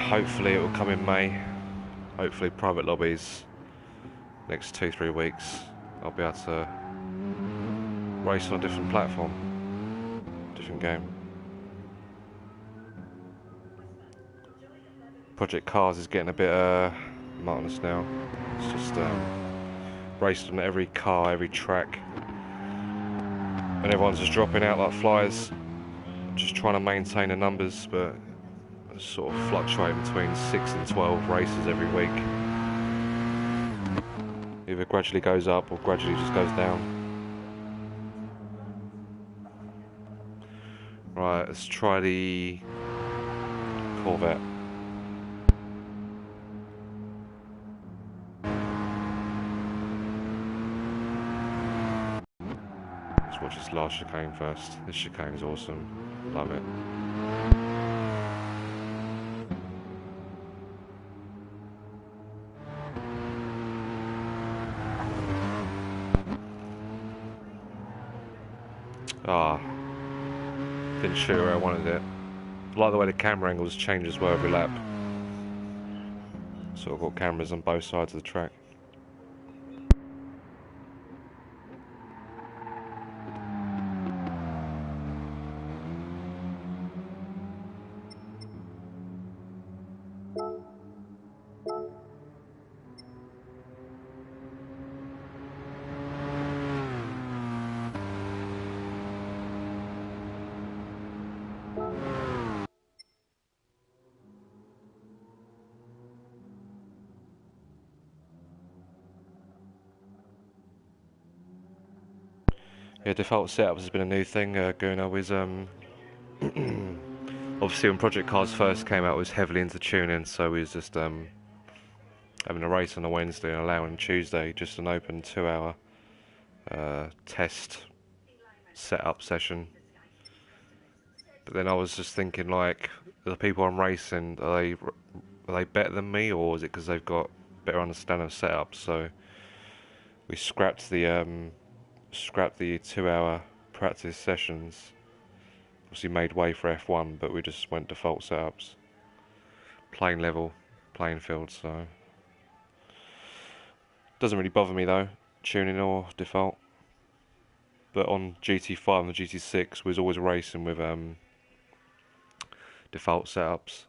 hopefully it will come in May. Hopefully private lobbies next 2-3 weeks. I'll be able to race on a different platform, different game. Project Cars is getting a bit monotonous now. It's just raced on every car, every track, and everyone's just dropping out like flies. Just trying to maintain the numbers, but sort of fluctuating between 6 and 12 races every week. Either gradually goes up or gradually just goes down. Right, let's try the Corvette. Let's watch this last chicane first. This chicane is awesome. Love it. Ah, didn't shoot where I wanted it. I like the way the camera angles change as well every lap. So I've got cameras on both sides of the track. Yeah, default setups has been a new thing going on with obviously when Project Cars first came out, it was heavily into tuning, so we was just having a race on a Wednesday and allowing Tuesday just an open 2-hour test setup session. But then I was just thinking, like, the people I'm racing, are they better than me, or is it because they've got better understanding of setups? So we scrapped the 2-hour practice sessions. Obviously made way for F1, but we just went default setups, plain level playing field. So doesn't really bother me though, tuning or default. But on GT5 and the GT6 we was always racing with default setups.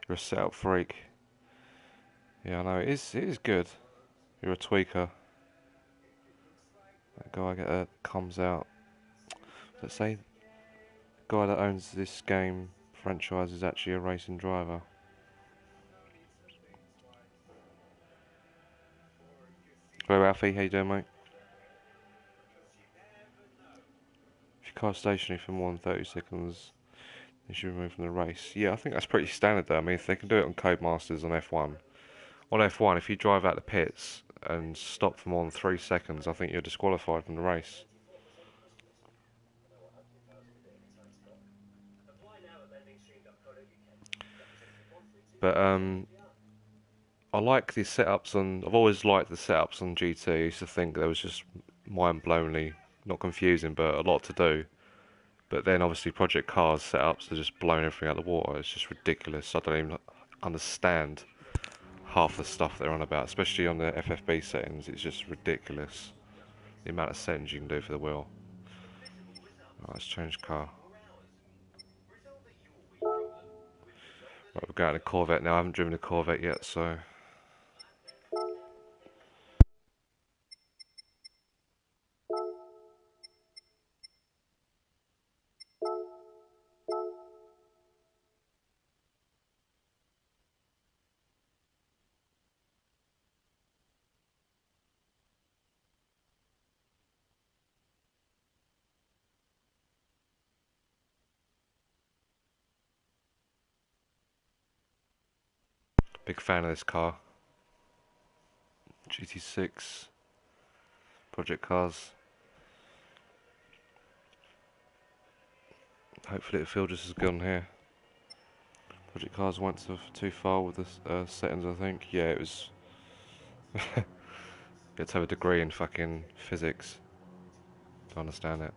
You're a setup freak. Yeah, I know, it is good. You're a tweaker. That guy comes out. Let's say the guy that owns this game franchise is actually a racing driver. Hello Alfie, how you doing, mate? If your car's stationary for more than 30 seconds, you should be removed from the race. Yeah, I think that's pretty standard though. I mean, if they can do it on Codemasters on F1. On F1, if you drive out the pits and stop for more than 3 seconds, I think you're disqualified from the race. But I like the setups on. I've always liked the setups on GT. I used to think there was just mind-blowingly, not confusing, but a lot to do. But then obviously Project Cars setups are just blowing everything out of the water. It's just ridiculous. I don't even understand half the stuff they're on about, especially on the FFB settings. It's just ridiculous the amount of settings you can do for the wheel. Right, let's change car. Right, we're going to Corvette now. I haven't driven a Corvette yet, so. Big fan of this car. GT6. Project cars. Hopefully it'll feel just as good on here. Project cars went too far with the settings, I think. Yeah, it was. You had to have a degree in fucking physics to understand it.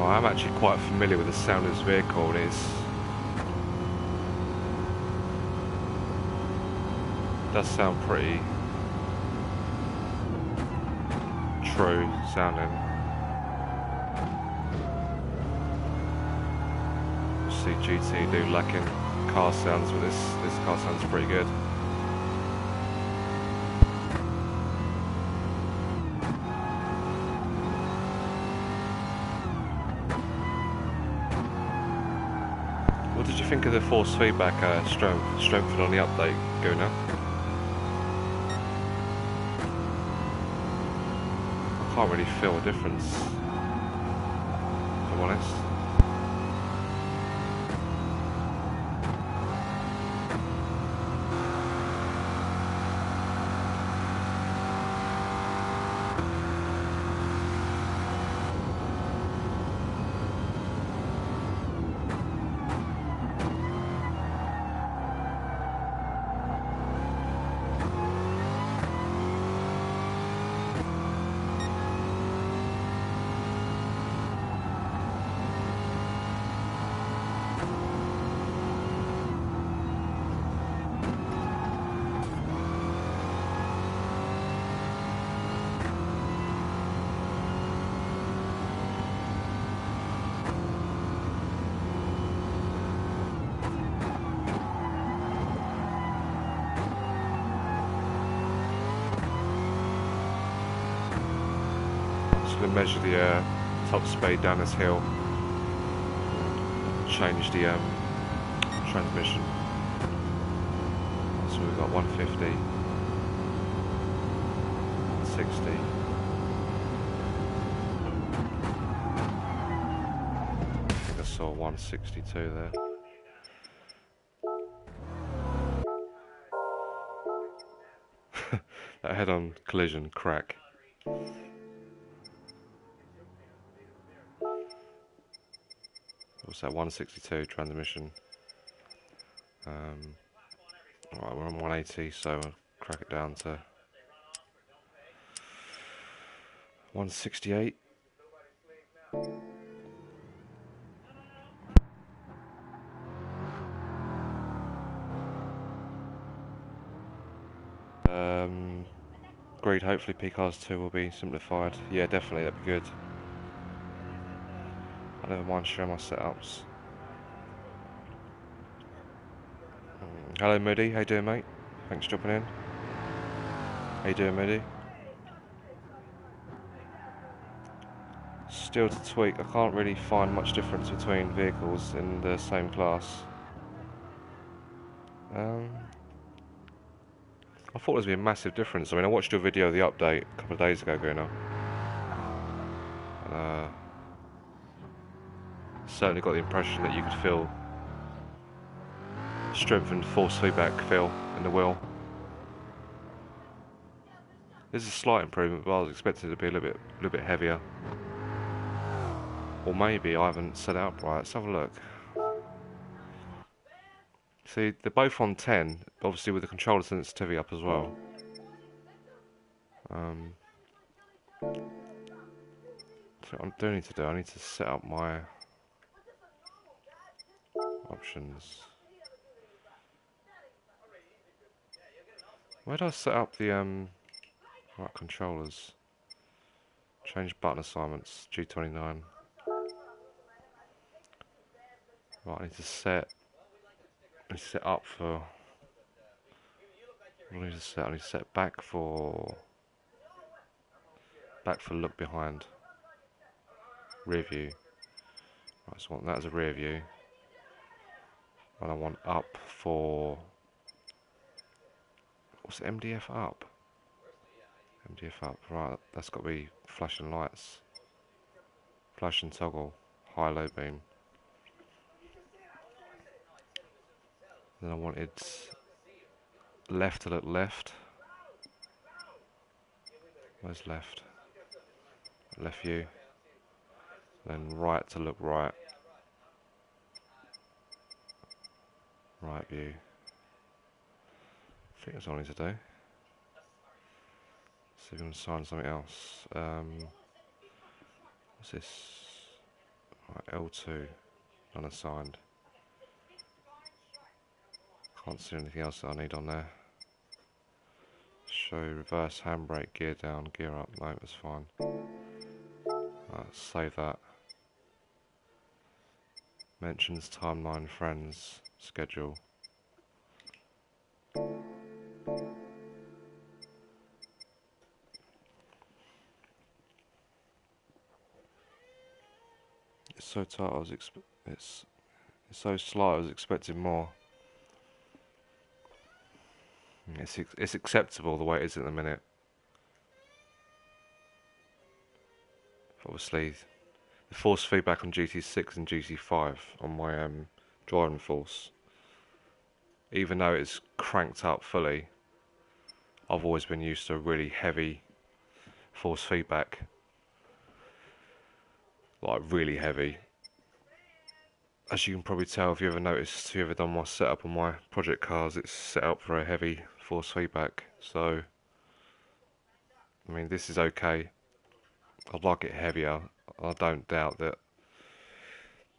I'm actually quite familiar with the sound of this vehicle, and it does sound pretty true sounding. See GT do lacking car sounds, but this car sounds pretty good. What did you think of the force feedback strengthened on the update, Guna? I can't really feel a difference, if I'm honest. Going to measure the top speed down this hill, change the transmission. So we've got 150, 160. I think I saw 162 there. That head-on collision crack. What's that? 162 transmission. Alright, we're on 180, so I'll crack it down to 168. Agreed, hopefully PCARS 2 will be simplified. Yeah, definitely, that'd be good. I never mind sharing my setups. Hello Moody, how you doing mate? Thanks for jumping in. How you doing Moody? Still to tweak, I can't really find much difference between vehicles in the same class. I thought there was be a massive difference. I mean, I watched your video of the update a couple of days ago, going on. Certainly got the impression that you could feel strengthened force feedback feel in the wheel. This is a slight improvement, but I was expecting it to be a little bit heavier. Or maybe I haven't set it up right. Let's have a look. See, they're both on 10, obviously with the controller sensitivity up as well. So what I do need to do, I need to set up my options. Where do I set up the right controllers? Change button assignments, G29. Right, I need to set up for. What do I need to set? I need to set back for look behind. Rear view. Right, so I want that as a rear view. And I want up for. What's MDF up? MDF up, right, that's got to be flashing lights. Flash and toggle, high low beam. Then I wanted left to look left. Where's left? Left view. Then right to look right. Right view. I think that's all I need to do. See if we can assign something else. What's this? Right, L2. Unassigned. Can't see anything else that I need on there. Show reverse handbrake, gear down, gear up. No, that's fine. Right, save that. Mentions timeline, friends, schedule. It's so tight. It's so slight. I was expecting more. It's acceptable the way it is at the minute. Obviously, the force feedback on GT6 and GT5 on my driving force, even though it's cranked up fully, I've always been used to a really heavy force feedback, like really heavy. As you can probably tell if you ever noticed, if you ever done my setup on my project cars, it's set up for a heavy force feedback. So, I mean, this is okay. I'd like it heavier. I don't doubt that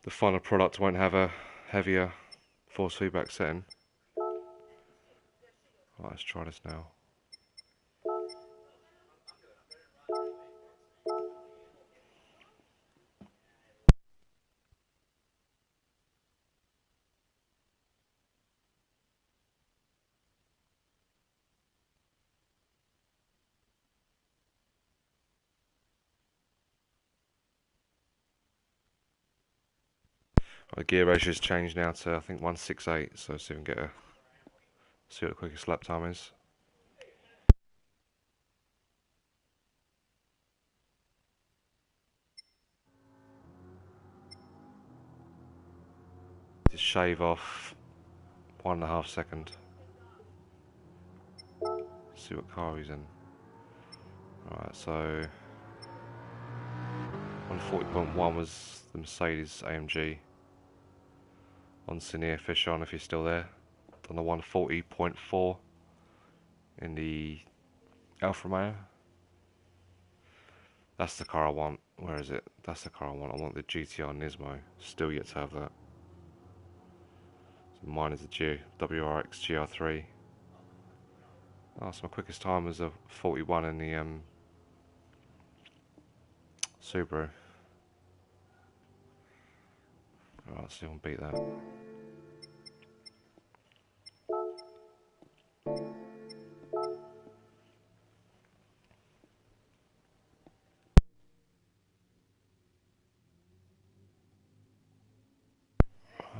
the final product won't have a heavier force feedback setting. Right, let's try this now. The gear ratio's changed now to I think 168, so see if we can see what the quickest lap time is. Just shave off 1.5 second. See what car he's in. Alright, so 140.1 was the Mercedes AMG. On Cinear Fish on if you're still there. On the 140.4 in the Alfa Romeo. That's the car I want. Where is it? That's the car I want. I want the GTR Nismo. Still yet to have that. So mine is the WRX GR.3. Oh, so my quickest time was a 41 in the Subaru. Alright, let's see if I can beat that.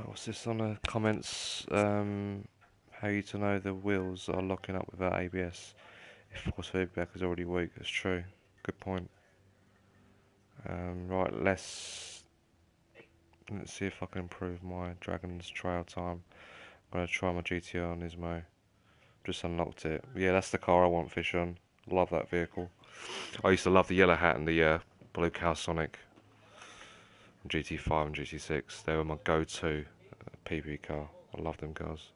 What's this on the comments? How you to know the wheels are locking up without ABS? If force feedback is already weak, that's true. Good point. Right, let's see if I can improve my Dragon's Trail time. I'm gonna try my GTR on Nismo. Just unlocked it. Yeah, that's the car I want fish on. Love that vehicle. I used to love the yellow hat and the blue cow Sonic. GT5 and GT6. They were my go-to PB car. I love them cars.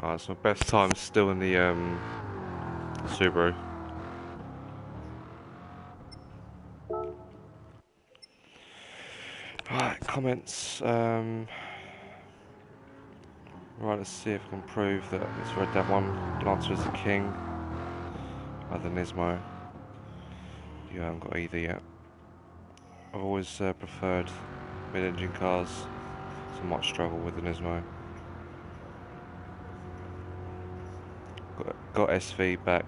Alright, so best time still in the Subaru. Right, comments. Right, let's see if I can prove that it's Red Dead 1 Lancer is the king. Other than Nismo. You haven't got either yet. I've always preferred mid-engine cars, so I might struggle with the Nismo. Got SV back.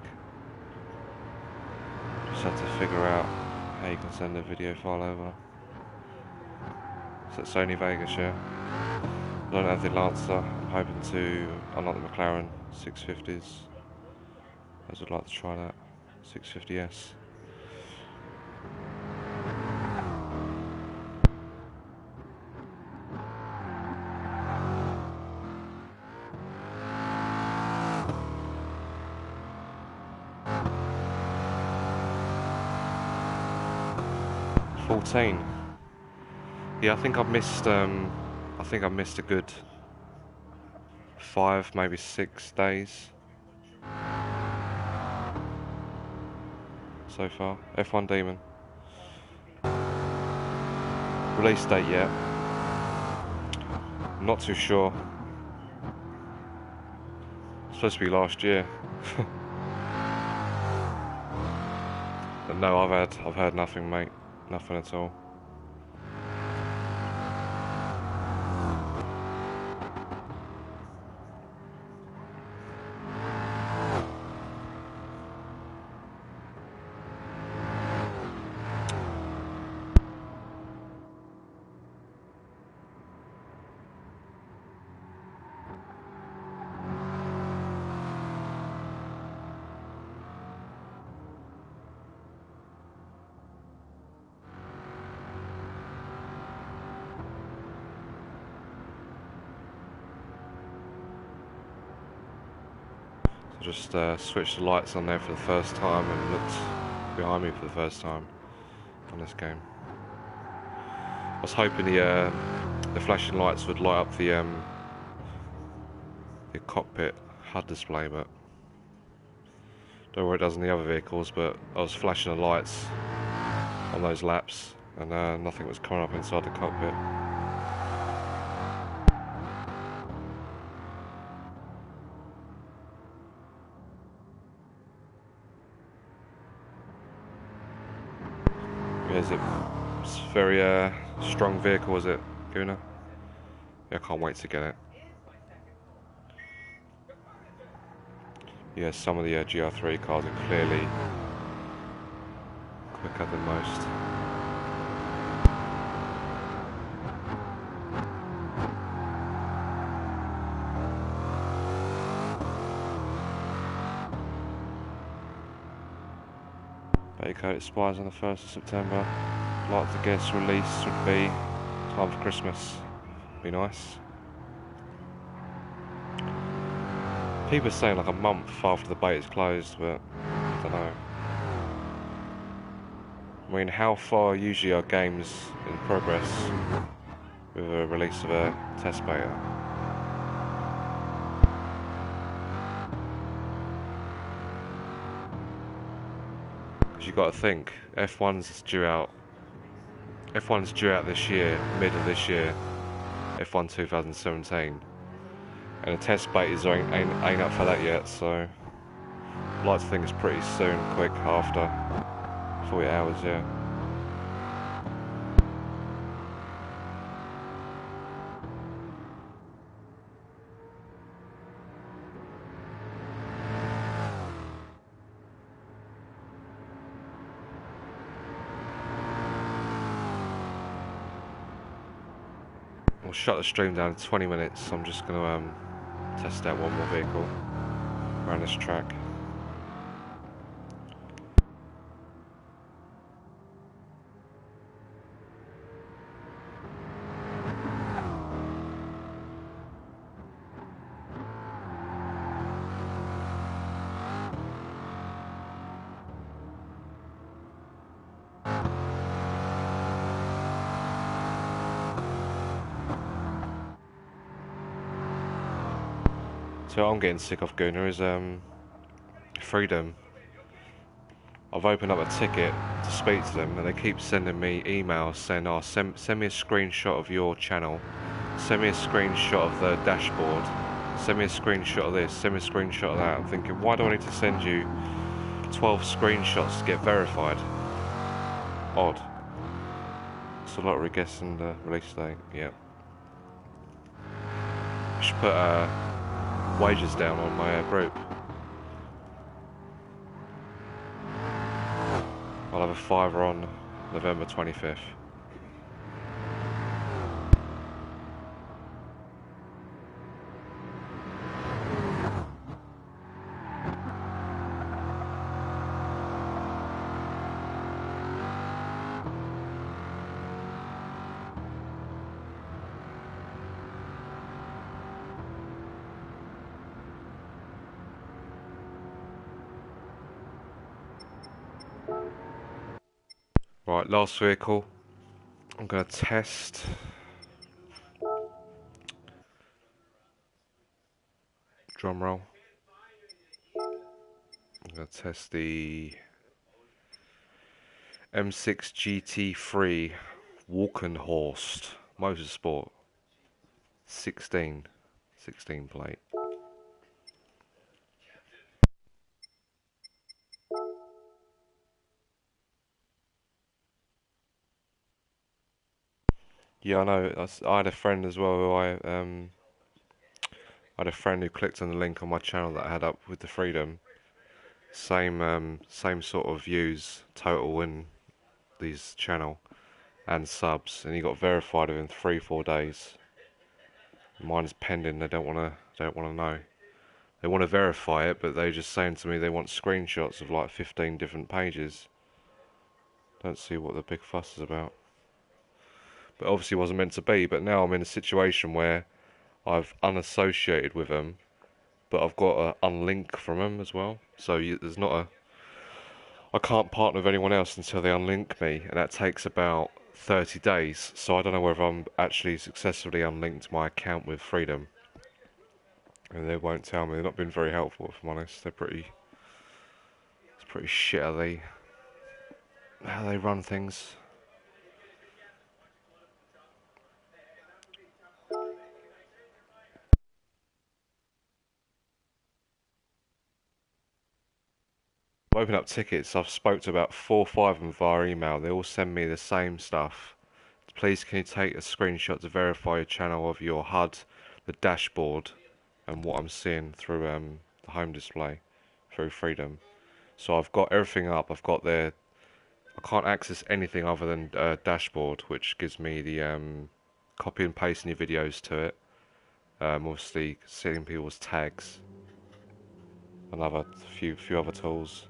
Just had to figure out how you can send a video file over. So it's Sony Vegas, yeah. I don't have the Lancer. I'm hoping to unlock the McLaren 650s. I would like to try that 650S. Yeah, I think I've missed a good 5, maybe 6 days so far. F1 Demon. Release date yet? I'm not too sure. It's supposed to be last year. But no, I've heard nothing, mate. Nothing at all. Just switched the lights on there for the first time and looked behind me for the first time on this game. I was hoping the flashing lights would light up the cockpit HUD display, but don't know what it does in the other vehicles. But I was flashing the lights on those laps and nothing was coming up inside the cockpit. Is it? It's a very strong vehicle, is it, Guna? Yeah, I can't wait to get it. Yeah, some of the GR.3 cars are clearly quicker than most. Code expires on the 1st of September. I'd like to guess release would be time for Christmas. Be nice. People are saying like a month after the beta is closed, but I don't know. I mean, how far usually are games in progress with a release of a test beta? You got to think, F1's due out this year, mid of this year, F1 2017, and the test betas ain't up for that yet, so I'd like to think it's pretty soon, quick, after 40 hours, yeah. We'll shut the stream down in 20 minutes, so I'm just going to test out one more vehicle around this track. So I'm getting sick of Gooner is Freedom. I've opened up a ticket to speak to them, and they keep sending me emails saying, "Oh, send me a screenshot of your channel, send me a screenshot of the dashboard, send me a screenshot of this, send me a screenshot of that." I'm thinking, why do I need to send you 12 screenshots to get verified? Odd. It's a lottery guessing the release date. Yeah. I should put wages down on my group. I'll have a fiver on November 25th. Right, last vehicle. I'm going to test. Drum roll. I'm going to test the M6 GT3 Walkenhorst Motorsport 16 plate. Yeah, I know. I had a friend as well who I had a friend who clicked on the link on my channel that I had up with the Freedom. Same sort of views total in these channel and subs, and he got verified within 3-4 days. Mine is pending. They don't want to know. They want to verify it, but they're just saying to me they want screenshots of like 15 different pages. Don't see what the big fuss is about. But obviously wasn't meant to be. But now I'm in a situation where I've unassociated with them, but I've got to unlink from them as well. So there's not a... I can't partner with anyone else until they unlink me, and that takes about 30 days. So I don't know whether I'm actually successfully unlinked my account with Freedom. And they won't tell me. They've not been very helpful, if I'm honest. It's pretty shit how they run things. I've opened up tickets. I've spoke to about 4 or 5 of them via email. They all send me the same stuff. Please can you take a screenshot to verify your channel of your HUD, the dashboard, and what I'm seeing through the home display through Freedom. So I've got everything up. I've got their... I can't access anything other than dashboard, which gives me the copy and pasting your videos to it. Obviously setting people's tags. Another few other tools.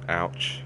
Ouch.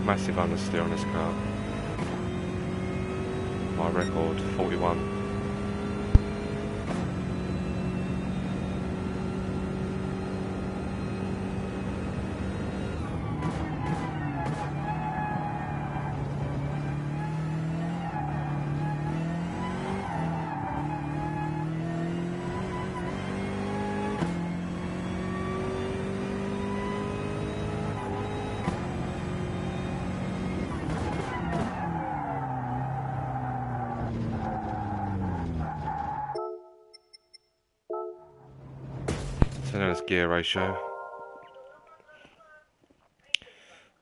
Massive understeer on this car. My record, 41. So now it's gear ratio.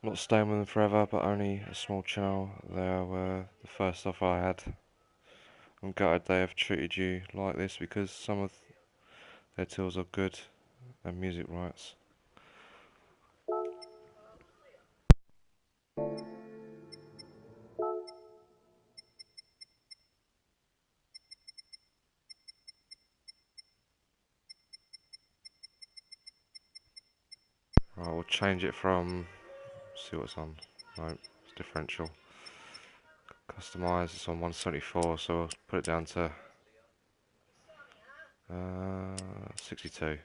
I'm not staying with them forever, but only a small channel. They were the first offer I had. I'm gutted they have treated you like this because some of their tools are good and music rights. Right, we'll change it from, see what's on. No, it's differential. Customise, it's on 174, so we'll put it down to 62.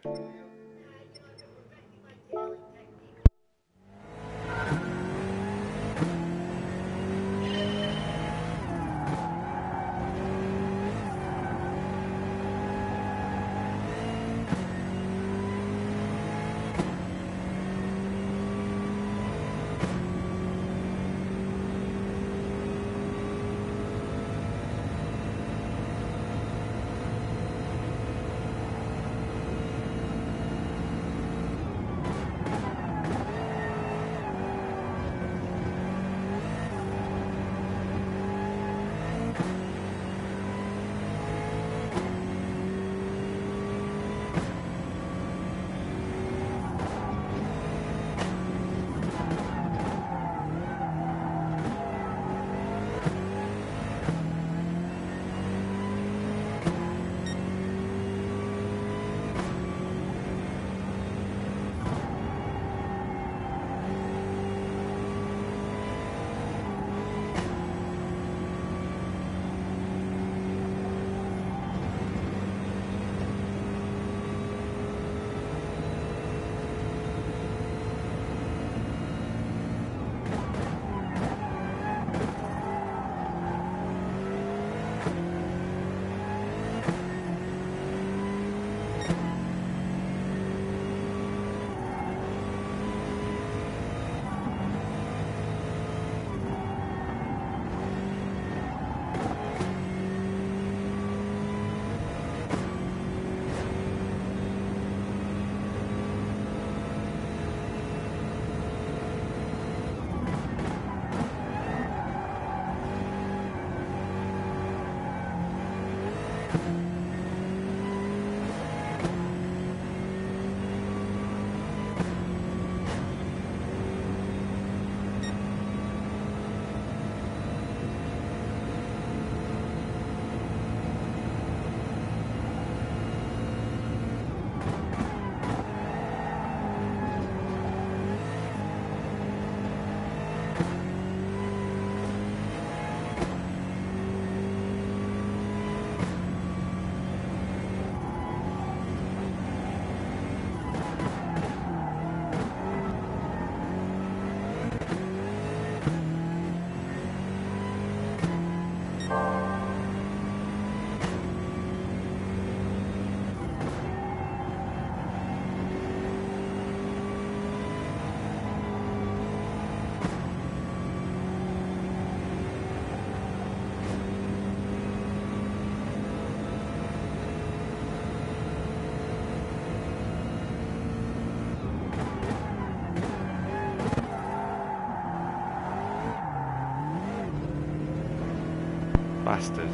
bastard.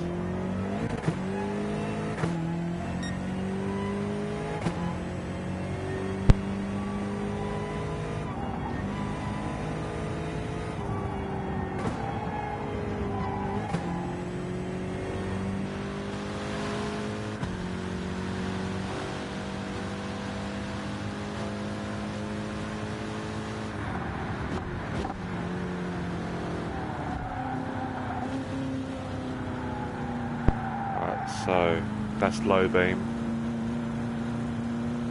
So that's low beam,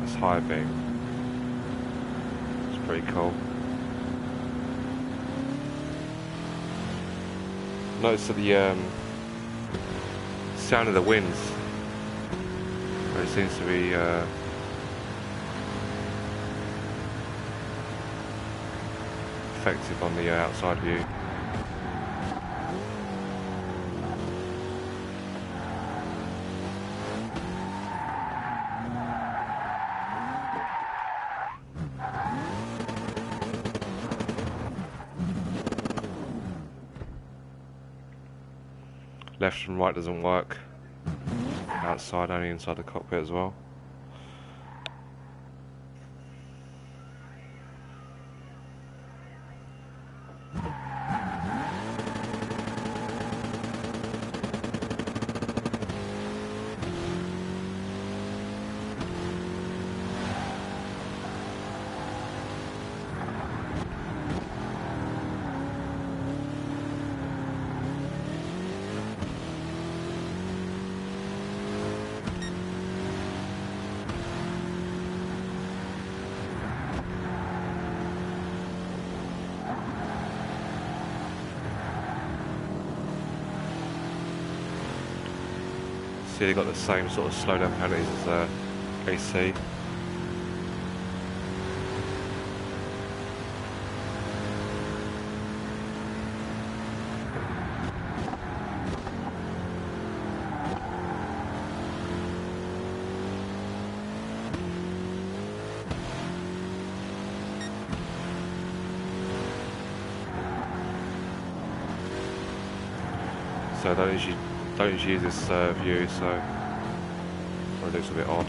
that's high beam. It's pretty cool. Notice that the sound of the winds, it seems to be effective on the outside view. Left and right doesn't work. Outside, only inside the cockpit as well. See, they've got the same sort of slowdown penalties as AC. So don't usually use this view, so it looks a bit odd.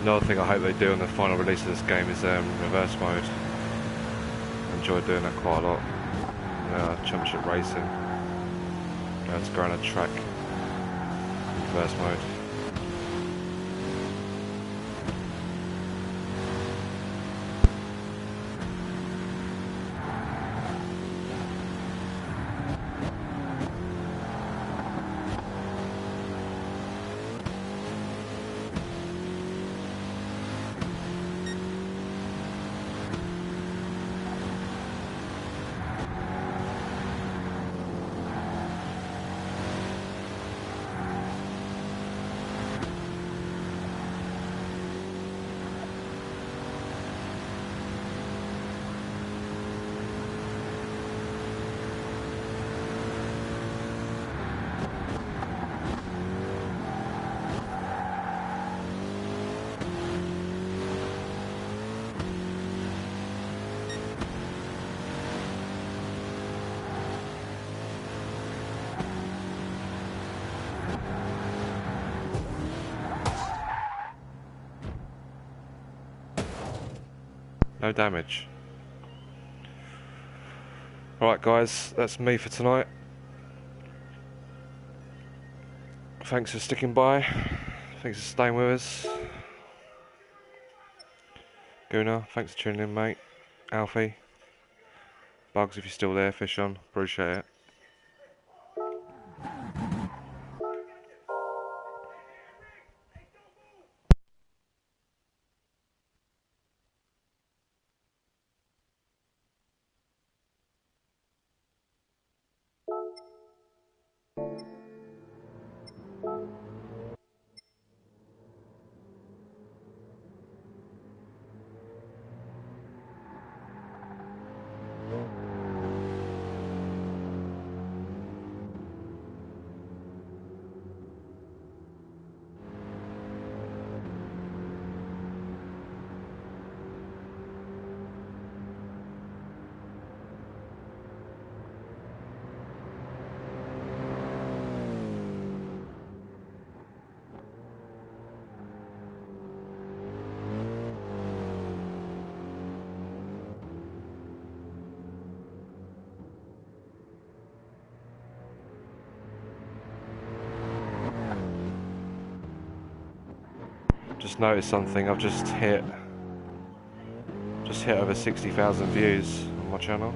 Another thing I hope they do on the final release of this game is reverse mode. I enjoy doing that quite a lot. Championship racing. Let's go on a track. Reverse mode. No damage. Alright guys, that's me for tonight. Thanks for sticking by. Thanks for staying with us. Gunnar, thanks for tuning in, mate. Alfie. Bugs, if you're still there, fish on. Appreciate it. Just noticed something. I've just hit over 60,000 views on my channel.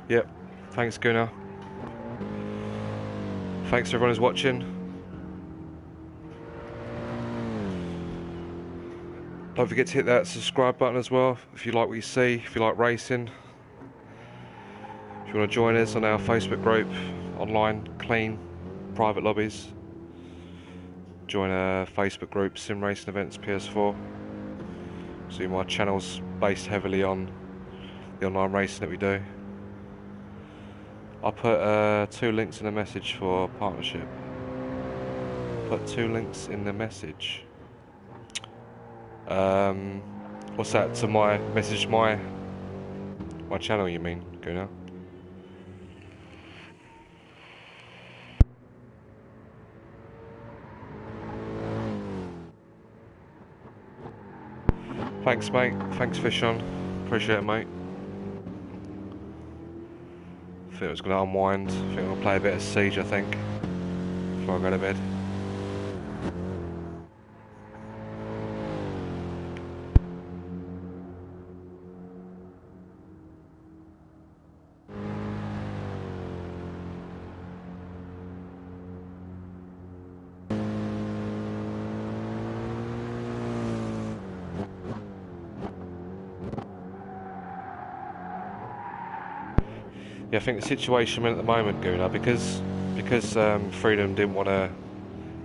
Yep, thanks Gunnar. Thanks to everyone who's watching. Don't forget to hit that subscribe button as well if you like what you see, if you like racing. If you want to join us on our Facebook group, online, clean, private lobbies. Join our Facebook group, Sim Racing Events PS4. See, my channel's based heavily on the online racing that we do. I'll put 2 links in the message for partnership. Put 2 links in the message. What's that? To my message, my channel, you mean, Gunnar? Thanks, mate. Thanks, Fishon. Appreciate it, mate. I think it was going to unwind. I think I'll play a bit of Siege, I think, before I go to bed. Yeah, I think the situation at the moment, Gunnar, because Freedom didn't want to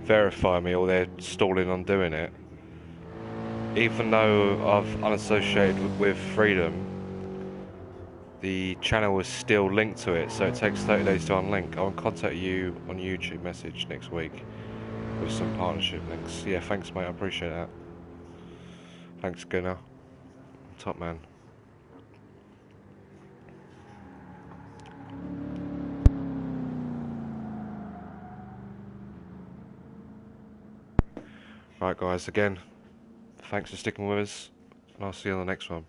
verify me, or they're stalling on doing it. Even though I've unassociated with Freedom, the channel is still linked to it, so it takes 30 days to unlink. I'll contact you on YouTube message next week with some partnership links. Yeah, thanks, mate. I appreciate that. Thanks, Gunnar. Top man. Right, guys, again, thanks for sticking with us, and I'll see you on the next one.